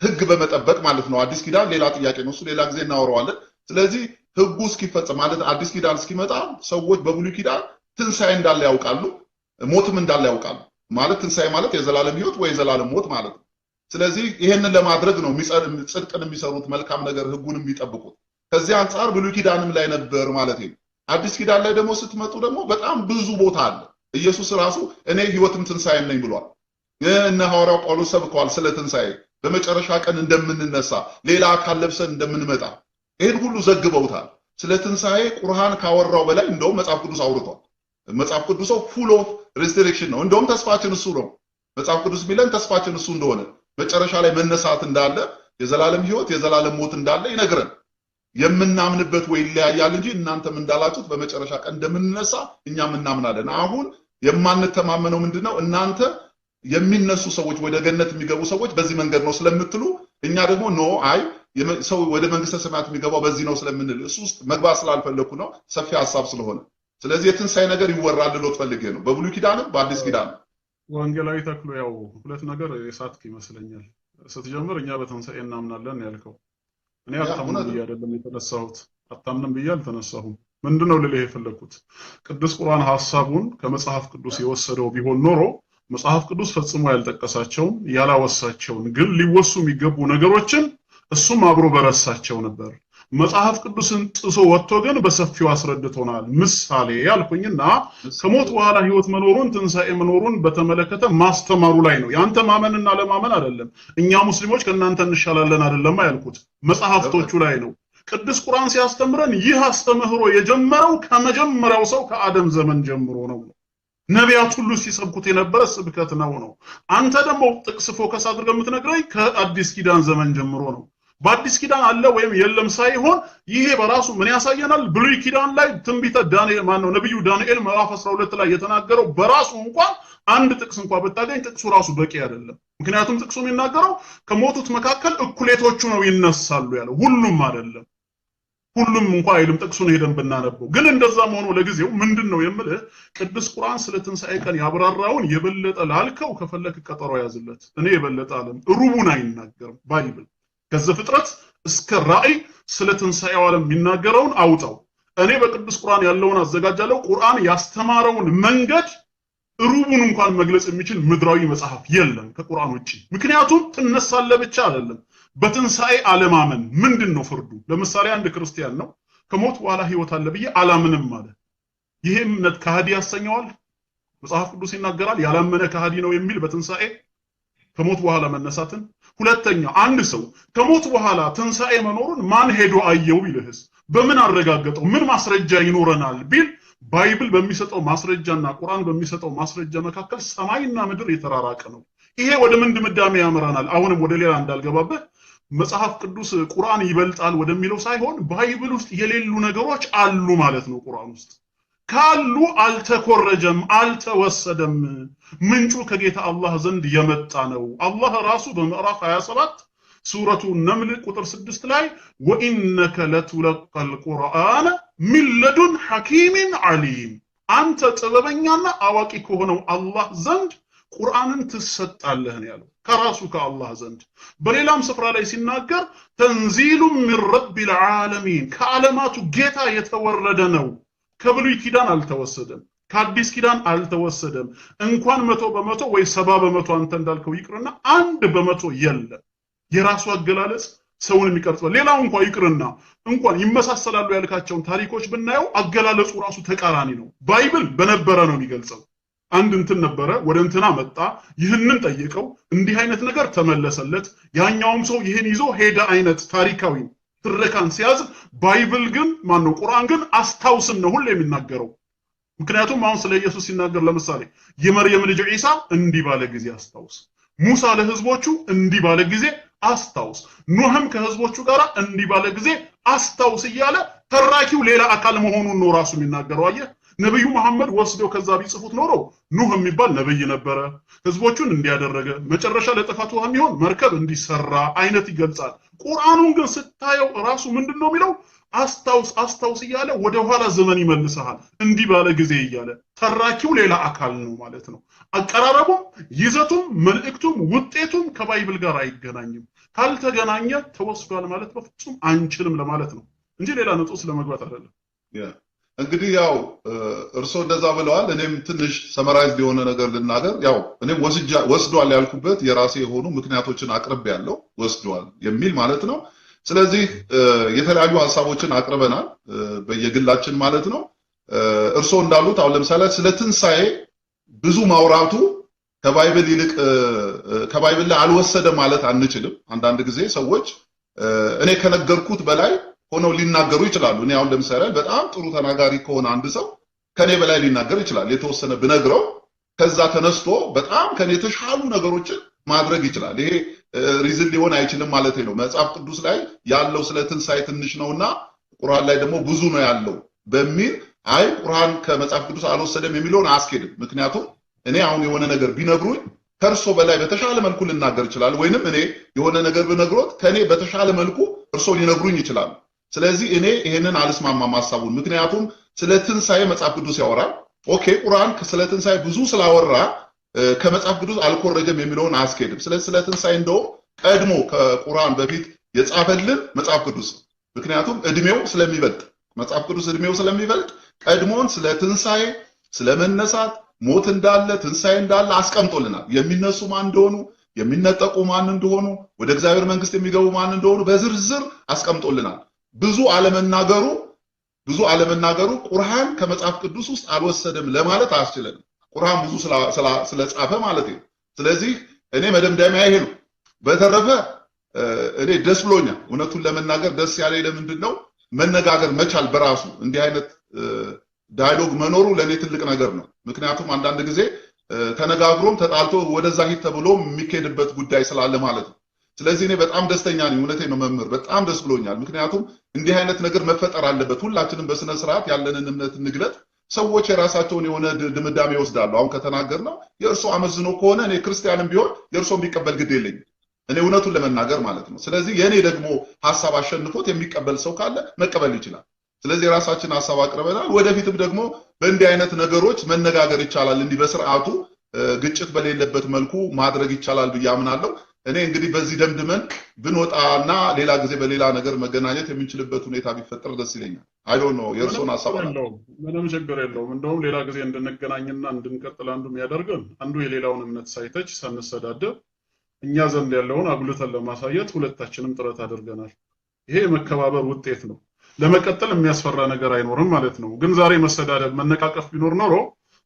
ህግ በመጠበቅ ማለት ነው። አዲስ ኪዳን ሌላ ጥያቄ ነው። እሱ ሌላ ጊዜ እናወራዋለን። ስለዚህ ህጉ እስኪፈጸም ማለት አዲስ ኪዳን እስኪመጣ ሰዎች በብሉይ ኪዳን ትንሳኤ እንዳለ ያውቃሉ፣ ሞትም እንዳለ ያውቃሉ። ማለት ትንሳኤ ማለት የዘላለም ህይወት ወይ የዘላለም ሞት ማለት ነው። ስለዚህ ይሄንን ለማድረግ ነው ጽድቅን የሚሰሩት መልካም ነገር ህጉን የሚጠብቁት። ከዚህ አንፃር ብሉይ ኪዳንም ላይ ነበር ማለት ነው። አዲስ ኪዳን ላይ ደግሞ ስትመጡ ደግሞ በጣም ብዙ ቦታ አለ። ኢየሱስ ራሱ እኔ ህይወትም ትንሳኤም ነኝ ብሏል። እነ ሐዋርያው ጳውሎስ ሰብከዋል ስለ ትንሳኤ፣ በመጨረሻ ቀን እንደምንነሳ፣ ሌላ አካል ለብሰን እንደምንመጣ ይሄን ሁሉ ዘግበውታል። ስለ ትንሳኤ ቁርአን ካወራው በላይ እንደውም መጽሐፍ ቅዱስ አውርቷል። መጽሐፍ ቅዱስ ፉል ኦፍ ሪስትሪክሽን ነው። እንደውም ተስፋችን እሱ ነው። መጽሐፍ ቅዱስ ቢለን ተስፋችን እሱ እንደሆነ መጨረሻ ላይ መነሳት እንዳለ፣ የዘላለም ህይወት የዘላለም ሞት እንዳለ ይነግረን። የምናምንበት ወይ ይለያያል እንጂ እናንተም እንዳላችሁት በመጨረሻ ቀን እንደምንነሳ እኛም እናምናለን። አሁን የማንተማመነው ምንድነው? እናንተ የሚነሱ ሰዎች ወደ ገነት የሚገቡ ሰዎች በዚህ መንገድ ነው ስለምትሉ፣ እኛ ደግሞ ኖ ሰው ወደ መንግስተ ሰማያት የሚገባው በዚህ ነው ስለምንል እሱ ውስጥ መግባት ስላልፈለኩ ነው፣ ሰፊ ሐሳብ ስለሆነ። ስለዚህ የትንሳኤ ነገር ይወራል ልሎት ፈልጌ ነው፣ በብሉይ ኪዳንም በአዲስ ኪዳንም። ወንጌላዊ ተክሎ ያው ሁለት ነገር የሳትክ ይመስለኛል። ስትጀምር እኛ በትንሳኤ እናምናለን ያልከው፣ እኔ አታምንም ብዬ አይደለም የተነሳሁት፣ አታምንም ብዬ አልተነሳሁም። ምንድነው ልልህ የፈለኩት? ቅዱስ ቁርአን ሐሳቡን ከመጽሐፍ ቅዱስ የወሰደው ቢሆን ኖሮ መጽሐፍ ቅዱስ ፈጽሞ ያልጠቀሳቸውን ያላወሳቸውን ግን ሊወሱ የሚገቡ ነገሮችን እሱም አብሮ በረሳቸው ነበር። መጽሐፍ ቅዱስን ጥሶ ወጥቶ ግን በሰፊው አስረድቶናል። ምሳሌ ያልኩኝና ከሞት በኋላ ህይወት መኖሩን ትንሳኤ መኖሩን በተመለከተ ማስተማሩ ላይ ነው። ያንተ ማመንና ለማመን አይደለም። እኛ ሙስሊሞች ከናንተ እንሻላለን አይደለም ያልኩት፣ መጽሐፍቶቹ ላይ ነው። ቅዱስ ቁርአን ሲያስተምረን ይህ አስተምህሮ የጀመረው ከመጀመሪያው ሰው ከአደም ዘመን ጀምሮ ነው። ነቢያት ሁሉ ሲሰብኩት የነበረ ስብከት ነው። አንተ ደግሞ ጥቅስ ፎከስ አድርገህ የምትነግረኝ ከአዲስ ኪዳን ዘመን ጀምሮ ነው። በአዲስ ኪዳን አለ ወይም የለም ሳይሆን ይሄ በራሱ ምን ያሳየናል? ብሉይ ኪዳን ላይ ትንቢተ ዳንኤል ነብዩ ዳንኤል ምዕራፍ 12 ላይ የተናገረው በራሱ እንኳን አንድ ጥቅስ እንኳን ብታገኝ ጥቅሱ ራሱ በቂ አይደለም። ምክንያቱም ጥቅሱ የሚናገረው ከሞቱት መካከል እኩሌቶቹ ነው ይነሳሉ ያለው፣ ሁሉም አይደለም። ሁሉም እንኳን አይልም ጥቅሱን ሄደን ብናነበው። ግን እንደዛም ሆኖ ለጊዜው ምንድነው የምልህ ቅዱስ ቁርአን ስለ ትንሣኤ ቀን ያብራራውን የበለጠ ላልከው ከፈለክ ቀጠሮ ያዝለት። እኔ የበለጠ ዓለም ሩቡን አይናገርም ባይብል ከዘፍጥረት እስከ ራእይ ስለ ትንሣኤው ዓለም የሚናገረውን አውጣው። እኔ በቅዱስ ቁርአን ያለውን አዘጋጃለሁ። ቁርአን ያስተማረውን መንገድ ሩቡን እንኳን መግለጽ የሚችል ምድራዊ መጽሐፍ የለም ከቁርአን ውጪ። ምክንያቱም ትነሳለህ ብቻ አይደለም በትንሣኤ አለማመን ምንድነው ፍርዱ? ለምሳሌ አንድ ክርስቲያን ነው ከሞት በኋላ ህይወት አለ ብዬ አላምንም ማለት ይሄ እምነት ከሃዲ ያሰኘዋል? መጽሐፍ ቅዱስ ይናገራል ያላመነ ከሃዲ ነው የሚል በትንሣኤ ከሞት በኋላ መነሳትን። ሁለተኛ አንድ ሰው ከሞት በኋላ ትንሣኤ መኖሩን ማን ሄዶ አየው ቢልህስ በምን አረጋገጠው? ምን ማስረጃ ይኖረናል ቢል ባይብል በሚሰጠው ማስረጃና ቁርአን በሚሰጠው ማስረጃ መካከል ሰማይና ምድር የተራራቀ ነው። ይሄ ወደ ምን ድምዳሜ ያመራናል? አሁንም ወደ ሌላ እንዳልገባበት መጽሐፍ ቅዱስ ቁርአን ይበልጣል ወደሚለው ሳይሆን ባይብል ውስጥ የሌሉ ነገሮች አሉ ማለት ነው። ቁርአን ውስጥ ካሉ አልተኮረጀም፣ አልተወሰደም። ምንጩ ከጌታ አላህ ዘንድ የመጣ ነው። አላህ ራሱ በምዕራፍ 27 ሱረቱ ነምል ቁጥር 6 ላይ ወኢነከ ለቱለቀል ቁርአን ሚን ለዱን ሐኪሚን ዓሊም፣ አንተ ጥበበኛና አዋቂ ከሆነው አላህ ዘንድ ቁርአንን ትሰጣለህ ነው ያለው ከራሱ ከአላህ ዘንድ። በሌላም ስፍራ ላይ ሲናገር ተንዚሉ ሚን ረቢል ዓለሚን፣ ከዓለማቱ ጌታ የተወረደ ነው። ከብሉይ ኪዳን አልተወሰደም፣ ከአዲስ ኪዳን አልተወሰደም። እንኳን 100% ወይ 70% አንተ እንዳልከው ይቅርና 1% የለም። የራሱ አገላለጽ ሰውን የሚቀርጸው ሌላው እንኳን ይቅርና እንኳን ይመሳሰላሉ ያልካቸውን ታሪኮች ብናየው አገላለጹ ራሱ ተቃራኒ ነው። ባይብል በነበረ ነው የሚገልጸው። አንድ እንትን ነበረ ወደ እንትና መጣ፣ ይህንን ጠየቀው፣ እንዲህ አይነት ነገር ተመለሰለት፣ ያኛውም ሰው ይህን ይዞ ሄደ አይነት ታሪካዊ ትረካን ሲያዝ፣ ባይብል ግን ማነው ቁርአን ግን አስታውስን ነው ሁሉ የሚናገረው። ምክንያቱም አሁን ስለ ኢየሱስ ሲናገር ለምሳሌ የመርየም ልጅ ኢሳ እንዲህ ባለ ጊዜ አስታውስ፣ ሙሳ ለህዝቦቹ እንዲህ ባለ ጊዜ አስታውስ፣ ኖህም ከህዝቦቹ ጋር እንዲህ ባለ ጊዜ አስታውስ እያለ ተራኪው ሌላ አካል መሆኑን ነው ራሱ የሚናገረው። አየህ ነብዩ መሐመድ ወስደው ከዛ ቢጽፉት ኖሮ ኑህ የሚባል ነብይ ነበረ፣ ህዝቦቹን እንዲያደረገ መጨረሻ ለጥፋት ውሃ የሚሆን መርከብ እንዲሰራ አይነት ይገልጻል። ቁርአኑን ግን ስታየው ራሱ ምንድነው የሚለው? አስታውስ አስታውስ እያለ ወደ ኋላ ዘመን ይመልሰሃል፣ እንዲህ ባለ ጊዜ እያለ። ተራኪው ሌላ አካል ነው ማለት ነው። አቀራረቡም ይዘቱም መልእክቱም ውጤቱም ከባይብል ጋር አይገናኝም። ካልተገናኘ ተወስዷል ማለት በፍጹም አንችልም ለማለት ነው እንጂ ሌላ ንጹህ ለመግባት አይደለም። እንግዲህ ያው እርሶ እንደዛ ብለዋል። እኔም ትንሽ ሰመራይዝ የሆነ ነገር ልናገር። ያው እኔም ወስዷል ያልኩበት የራሴ የሆኑ ምክንያቶችን አቅርብ ያለው ወስዷል የሚል ማለት ነው። ስለዚህ የተለያዩ ሐሳቦችን አቅርበናል በየግላችን ማለት ነው። እርሶ እንዳሉት አሁን ለምሳሌ ስለ ትንሣኤ ብዙ ማውራቱ ከባይብል ይልቅ ከባይብል ላይ አልወሰደ ማለት አንችልም። አንዳንድ ጊዜ ሰዎች እኔ ከነገርኩት በላይ ሆነው ሊናገሩ ይችላሉ። እኔ አሁን ለምሳሌ በጣም ጥሩ ተናጋሪ ከሆነ አንድ ሰው ከኔ በላይ ሊናገር ይችላል። የተወሰነ ብነግረው ከዛ ተነስቶ በጣም ከኔ የተሻሉ ነገሮችን ማድረግ ይችላል። ይሄ ሪዝን ሊሆን አይችልም ማለት ነው። መጽሐፍ ቅዱስ ላይ ያለው ስለ ትንሣኤ ትንሽ ነውና ቁርአን ላይ ደግሞ ብዙ ነው ያለው በሚል አይ ቁርአን ከመጽሐፍ ቅዱስ አልወሰደም የሚለውን አያስኬድም። ምክንያቱም እኔ አሁን የሆነ ነገር ቢነግሩኝ ከእርሶ በላይ በተሻለ መልኩ ልናገር ይችላል፣ ወይንም እኔ የሆነ ነገር ብነግሮት ከኔ በተሻለ መልኩ እርሶ ሊነግሩኝ ይችላል። ስለዚህ እኔ ይሄንን አልስማማም ሐሳቡን። ምክንያቱም ስለ ትንሣኤ መጽሐፍ ቅዱስ ያወራል። ኦኬ ቁርአን ስለ ትንሣኤ ብዙ ስላወራ ከመጽሐፍ ቅዱስ አልኮረጀም የሚለውን አያስኬድም። ስለዚህ ስለ ትንሣኤ እንደውም ቀድሞ ከቁርአን በፊት የጻፈልን መጽሐፍ ቅዱስ ነው። ምክንያቱም እድሜው ስለሚበልጥ መጽሐፍ ቅዱስ እድሜው ስለሚበልጥ ቀድሞን ስለ ትንሣኤ ስለ መነሳት ሞት እንዳለ ትንሣኤ እንዳለ አስቀምጦልናል። የሚነሱ ማን እንደሆኑ የሚነጠቁ ማን እንደሆኑ ወደ እግዚአብሔር መንግስት የሚገቡ ማን እንደሆኑ በዝርዝር አስቀምጦልናል። ብዙ አለመናገሩ ቁርአን ከመጽሐፍ ቅዱስ ውስጥ አልወሰደም ለማለት አያስችለንም። ቁርአን ብዙ ስለጻፈ ማለት ነው። ስለዚህ እኔ መደምደሚያ ይሄ ነው። በተረፈ እኔ ደስ ብሎኛል። እውነቱን ለመናገር ደስ ያለኝ ለምንድን ነው መነጋገር መቻል በራሱ እንዲህ አይነት ዳያሎግ መኖሩ ለኔ ትልቅ ነገር ነው። ምክንያቱም አንዳንድ ጊዜ ተነጋግሮም ተጣልቶ ወደዛ ሂድ ተብሎም የሚከድበት ጉዳይ ስላለ ማለት ነው። ስለዚህ እኔ በጣም ደስተኛ ነኝ። እውነቴን ነው መምህር፣ በጣም ደስ ብሎኛል። ምክንያቱም እንዲህ አይነት ነገር መፈጠር አለበት። ሁላችንም በስነ ስርዓት ያለንን እምነት እንግለጥ። ሰዎች የራሳቸውን የሆነ ድምዳሜ ይወስዳሉ። አሁን ከተናገርነው የእርሱ አመዝኖ ከሆነ እኔ ክርስቲያንም ቢሆን የእርሱ ቢቀበል ግድ የለኝም፣ እኔ እውነቱን ለመናገር ማለት ነው። ስለዚህ የኔ ደግሞ ሐሳብ አሸንፎት የሚቀበል ሰው ካለ መቀበል ይችላል። ስለዚህ የራሳችን ሐሳብ አቅርበናል። ወደፊትም ደግሞ በእንዲህ አይነት ነገሮች መነጋገር ይቻላል። እንዲህ በስርዓቱ ግጭት በሌለበት መልኩ ማድረግ ይቻላል ብዬ አምናለሁ። እኔ እንግዲህ በዚህ ደምድመን ብንወጣና ሌላ ጊዜ በሌላ ነገር መገናኘት የምንችልበት ሁኔታ ቢፈጠር ደስ ይለኛል። አይ ዶንት ኖ የእርሶን ሐሳብ አለው። ምንም ችግር የለውም። እንደውም ሌላ ጊዜ እንድንገናኝና እንድንቀጥል አንዱ የሚያደርገን አንዱ የሌላውን እምነት ሳይተች ሳንሰዳደብ እኛ ዘንድ ያለውን አጉልተን ለማሳየት ሁለታችንም ጥረት አድርገናል። ይሄ የመከባበር ውጤት ነው። ለመቀጠል የሚያስፈራ ነገር አይኖርም ማለት ነው። ግን ዛሬ መሰዳደብ መነቃቀፍ ቢኖር ኖሮ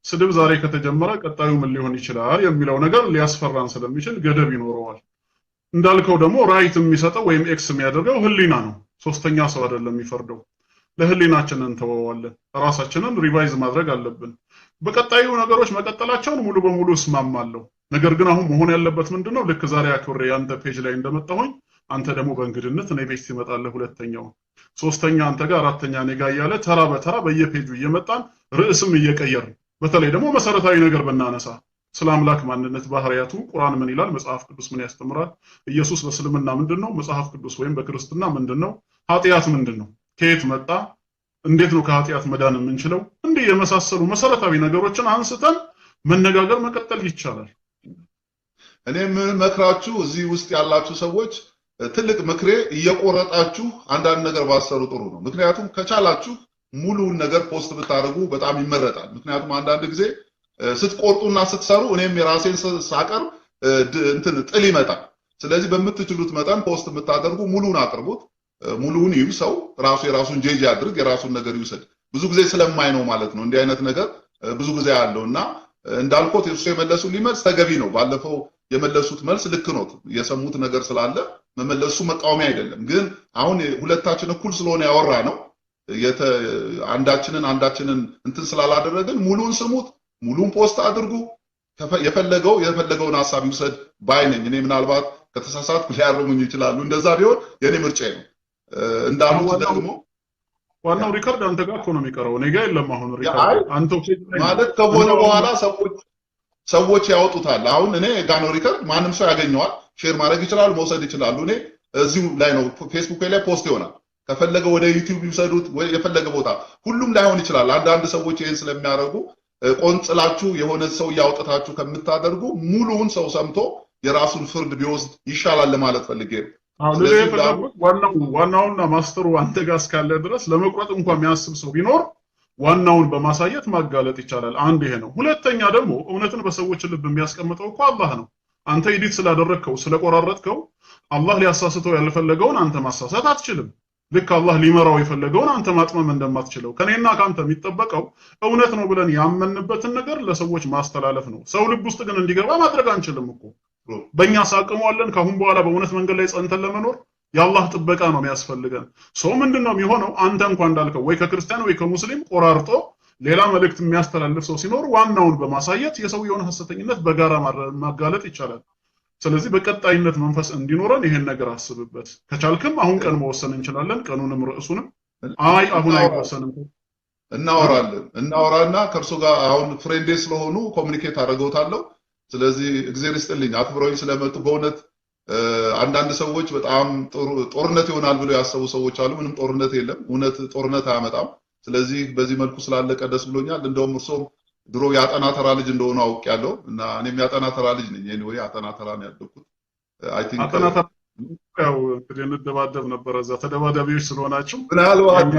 ስድብ ዛሬ ከተጀመረ ቀጣዩ ምን ሊሆን ይችላል የሚለው ነገር ሊያስፈራን ስለሚችል ገደብ ይኖረዋል። እንዳልከው ደግሞ ራይት የሚሰጠው ወይም ኤክስ የሚያደርገው ህሊና ነው። ሶስተኛ ሰው አይደለም የሚፈርደው። ለህሊናችን እንተወዋለን። ራሳችንን ሪቫይዝ ማድረግ አለብን። በቀጣዩ ነገሮች መቀጠላቸውን ሙሉ በሙሉ እስማማለሁ። ነገር ግን አሁን መሆን ያለበት ምንድነው? ልክ ዛሬ አክብሬ ያንተ ፔጅ ላይ እንደመጣሁኝ አንተ ደግሞ በእንግድነት እኔ ቤት ትመጣለህ፣ ሁለተኛው ሶስተኛ አንተ ጋር አራተኛ እኔ ጋር እያለ ተራ በተራ በየፔጁ እየመጣን ርዕስም እየቀየርን በተለይ ደግሞ መሰረታዊ ነገር ብናነሳ ስለ አምላክ ማንነት ባህሪያቱ ቁርአን ምን ይላል፣ መጽሐፍ ቅዱስ ምን ያስተምራል፣ ኢየሱስ በእስልምና ምንድነው፣ መጽሐፍ ቅዱስ ወይም በክርስትና ምንድነው፣ ኃጢአት ምንድነው፣ ከየት መጣ፣ እንዴት ነው ከኃጢአት መዳን የምንችለው፣ እንዲህ የመሳሰሉ መሰረታዊ ነገሮችን አንስተን መነጋገር መቀጠል ይቻላል። እኔ ምን መክራችሁ እዚህ ውስጥ ያላችሁ ሰዎች ትልቅ ምክሬ እየቆረጣችሁ አንዳንድ ነገር ባሰሩ ጥሩ ነው። ምክንያቱም ከቻላችሁ ሙሉውን ነገር ፖስት ብታደርጉ በጣም ይመረጣል። ምክንያቱም አንዳንድ ጊዜ ስትቆርጡና ስትሰሩ እኔም የራሴን ሳቀርብ እንትን ጥል ይመጣል። ስለዚህ በምትችሉት መጠን ፖስት የምታደርጉ ሙሉውን አቅርቡት። ሙሉውን ይዩ፣ ሰው ራሱ የራሱን ጄጅ ያድርግ፣ የራሱን ነገር ይውሰድ። ብዙ ጊዜ ስለማይ ነው ማለት ነው እንዲህ አይነት ነገር ብዙ ጊዜ ያለውና እንዳልኩት እሱ የመለሱልኝ መልስ ተገቢ ነው። ባለፈው የመለሱት መልስ ልክ ነው። የሰሙት ነገር ስላለ መመለሱ መቃወሚያ አይደለም። ግን አሁን ሁለታችን እኩል ስለሆነ ያወራ ነው አንዳችንን እንትን ስላላደረግን ሙሉን ስሙት፣ ሙሉን ፖስት አድርጉ። የፈለገውን ሐሳብ ይውሰድ ባይነኝ። እኔ ምናልባት ከተሳሳትኩ ሊያርሙኝ ይችላሉ። እንደዛ ቢሆን የኔ ምርጫዬ ነው። እንዳሉት ደግሞ ዋናው ሪከርድ አንተ ጋር እኮ ነው የሚቀረው፣ እኔ ጋር የለም። አሁን ሪከርድ አንተ ማለት ከሆነ በኋላ ሰዎች ያወጡታል። አሁን እኔ ጋር ነው ሪከርድ፣ ማንም ሰው ያገኘዋል፣ ሼር ማድረግ ይችላል፣ መውሰድ ይችላሉ። እኔ እዚሁ ላይ ነው ፌስቡክ ላይ ፖስት ይሆናል። ከፈለገ ወደ ዩቲዩብ ይውሰዱት ወይ የፈለገ ቦታ፣ ሁሉም ላይሆን ይችላል። አንዳንድ ሰዎች ይሄን ስለሚያደርጉ ቆንጽላችሁ የሆነ ሰው ያወጣታችሁ ከምታደርጉ ሙሉውን ሰው ሰምቶ የራሱን ፍርድ ቢወስድ ይሻላል ለማለት ፈልጌ ነው። ዋናውና ማስተሩ አንተ ጋር እስካለ ድረስ ለመቁረጥ እንኳን የሚያስብ ሰው ቢኖር ዋናውን በማሳየት ማጋለጥ ይቻላል። አንድ ይሄ ነው። ሁለተኛ ደግሞ እውነትን በሰዎች ልብ የሚያስቀምጠው እኮ አላህ ነው። አንተ ኤዲት ስላደረግከው ስለቆራረጥከው አላህ ሊያሳስተው ያልፈለገውን አንተ ማሳሳት አትችልም። ልክ አላህ ሊመራው የፈለገውን አንተ ማጥመም እንደማትችለው ከኔና ካንተ የሚጠበቀው እውነት ነው ብለን ያመንበትን ነገር ለሰዎች ማስተላለፍ ነው። ሰው ልብ ውስጥ ግን እንዲገባ ማድረግ አንችልም እኮ። በእኛ ሳቅመዋለን ካሁን በኋላ በእውነት መንገድ ላይ ጸንተን ለመኖር የአላህ ጥበቃ ነው የሚያስፈልገን። ሰው ምንድነው የሚሆነው? አንተ እንኳን እንዳልከው ወይ ከክርስቲያን ወይ ከሙስሊም ቆራርጦ ሌላ መልእክት የሚያስተላልፍ ሰው ሲኖር ዋናውን በማሳየት የሰውየውን ሐሰተኝነት በጋራ ማጋለጥ ይቻላል። ስለዚህ በቀጣይነት መንፈስ እንዲኖረን ይሄን ነገር አስብበት። ከቻልክም አሁን ቀን መወሰን እንችላለን፣ ቀኑንም ርዕሱንም። አይ አሁን አይወሰንም እናወራና ከእርሱ ጋር አሁን ፍሬንዴ ስለሆኑ ኮሙኒኬት አድርገውታለሁ። ስለዚህ እግዚአብሔር ይስጥልኝ አክብረውኝ ስለመጡ በእውነት አንዳንድ ሰዎች በጣም ጦርነት ይሆናል ብለው ያሰቡ ሰዎች አሉ። ምንም ጦርነት የለም። እውነት ጦርነት አያመጣም። ስለዚህ በዚህ መልኩ ስላለቀ ደስ ብሎኛል። እንደውም እርሶም ድሮ ያጠና ተራ ልጅ እንደሆነ አውቄያለሁ እና እኔም ያጠና ተራ ልጅ ነኝ። ኤኒዌይ ያጠና ተራ ነው ያደኩት። አይ ቲንክ ያው እንደባደብ ነበር እዛ ተደባዳቢዎች ስለሆናችሁ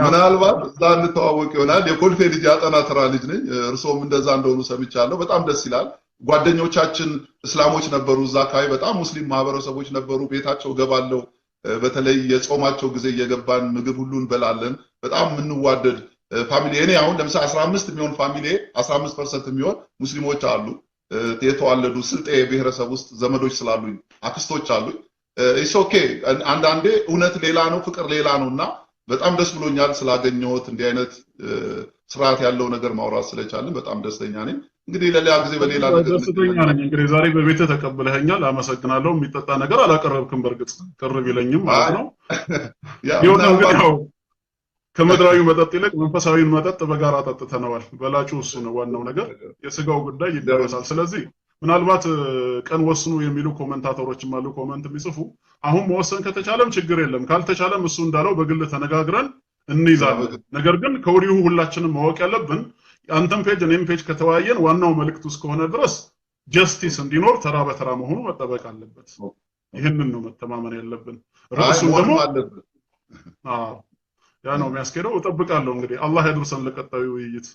ምናልባት እዛ እንተዋወቅ ይሆናል። የኮልፌ ልጅ ያጠና ተራ ልጅ ነኝ። እርሶም እንደዛ እንደሆኑ ሰምቻለሁ። በጣም ደስ ይላል። ጓደኞቻችን እስላሞች ነበሩ እዛ አካባቢ፣ በጣም ሙስሊም ማህበረሰቦች ነበሩ። ቤታቸው ገባለው። በተለይ የጾማቸው ጊዜ እየገባን ምግብ ሁሉ እንበላለን። በጣም የምንዋደድ ፋሚሊ። እኔ አሁን ለምሳሌ 15 የሚሆን ፋሚሊ 15% የሚሆን ሙስሊሞች አሉ የተዋለዱ ስልጤ ብሔረሰብ ውስጥ ዘመዶች ስላሉኝ አክስቶች አሉኝ። ኢትስ ኦኬ። አንዳንዴ እውነት ሌላ ነው፣ ፍቅር ሌላ ነውና በጣም ደስ ብሎኛል ስላገኘሁት እንዲህ አይነት ስርዓት ያለው ነገር ማውራት ስለቻለን በጣም ደስተኛ ነኝ። እንግዲህ ለሌላ ጊዜ በሌላ ነገር ደስተኛ ነኝ። እንግዲህ ዛሬ በቤት ተቀብለኸኛል፣ አመሰግናለሁ። የሚጠጣ ነገር አላቀረብክም፣ በርግጥ ቅር ቢለኝም ማለት ነው። ይሁን እንግዲህ ያው ከምድራዊ መጠጥ ይልቅ መንፈሳዊን መጠጥ በጋራ ጠጥተነዋል። በላጩ እሱ ነው ዋናው ነገር፣ የስጋው ጉዳይ ይደረሳል። ስለዚህ ምናልባት ቀን ወስኑ የሚሉ ኮሜንታተሮችም አሉ፣ ኮሜንት የሚጽፉ። አሁን መወሰን ከተቻለም ችግር የለም፣ ካልተቻለም እሱ እንዳለው በግል ተነጋግረን እንይዛለን። ነገር ግን ከወዲሁ ሁላችንም ማወቅ ያለብን አንተም ፔጅ እኔም ፔጅ ከተወያየን ዋናው መልእክቱ እስከሆነ ድረስ ጀስቲስ እንዲኖር ተራ በተራ መሆኑ መጠበቅ አለበት። ይህንን ነው መተማመን ያለብን። ርዕሱም ደግሞ ያ ነው የሚያስኬደው። እጠብቃለሁ እንግዲህ አላህ ያድርሰን ለቀጣዩ ውይይት።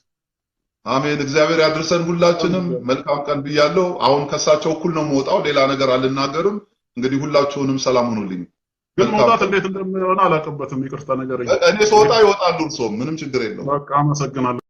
አሜን። እግዚአብሔር ያድርሰን ሁላችንም። መልካም ቀን ብያለሁ። አሁን ከሳቸው እኩል ነው የምወጣው፣ ሌላ ነገር አልናገርም። እንግዲህ ሁላችሁንም ሰላም ሁኑልኝ። ግን መውጣት እንዴት እንደሚሆን አላውቅበትም፣ ይቅርታ ነገር እኔ ስወጣ ይወጣሉ፣ እርሶም ምንም ችግር የለውም። በቃ አመሰግናለሁ።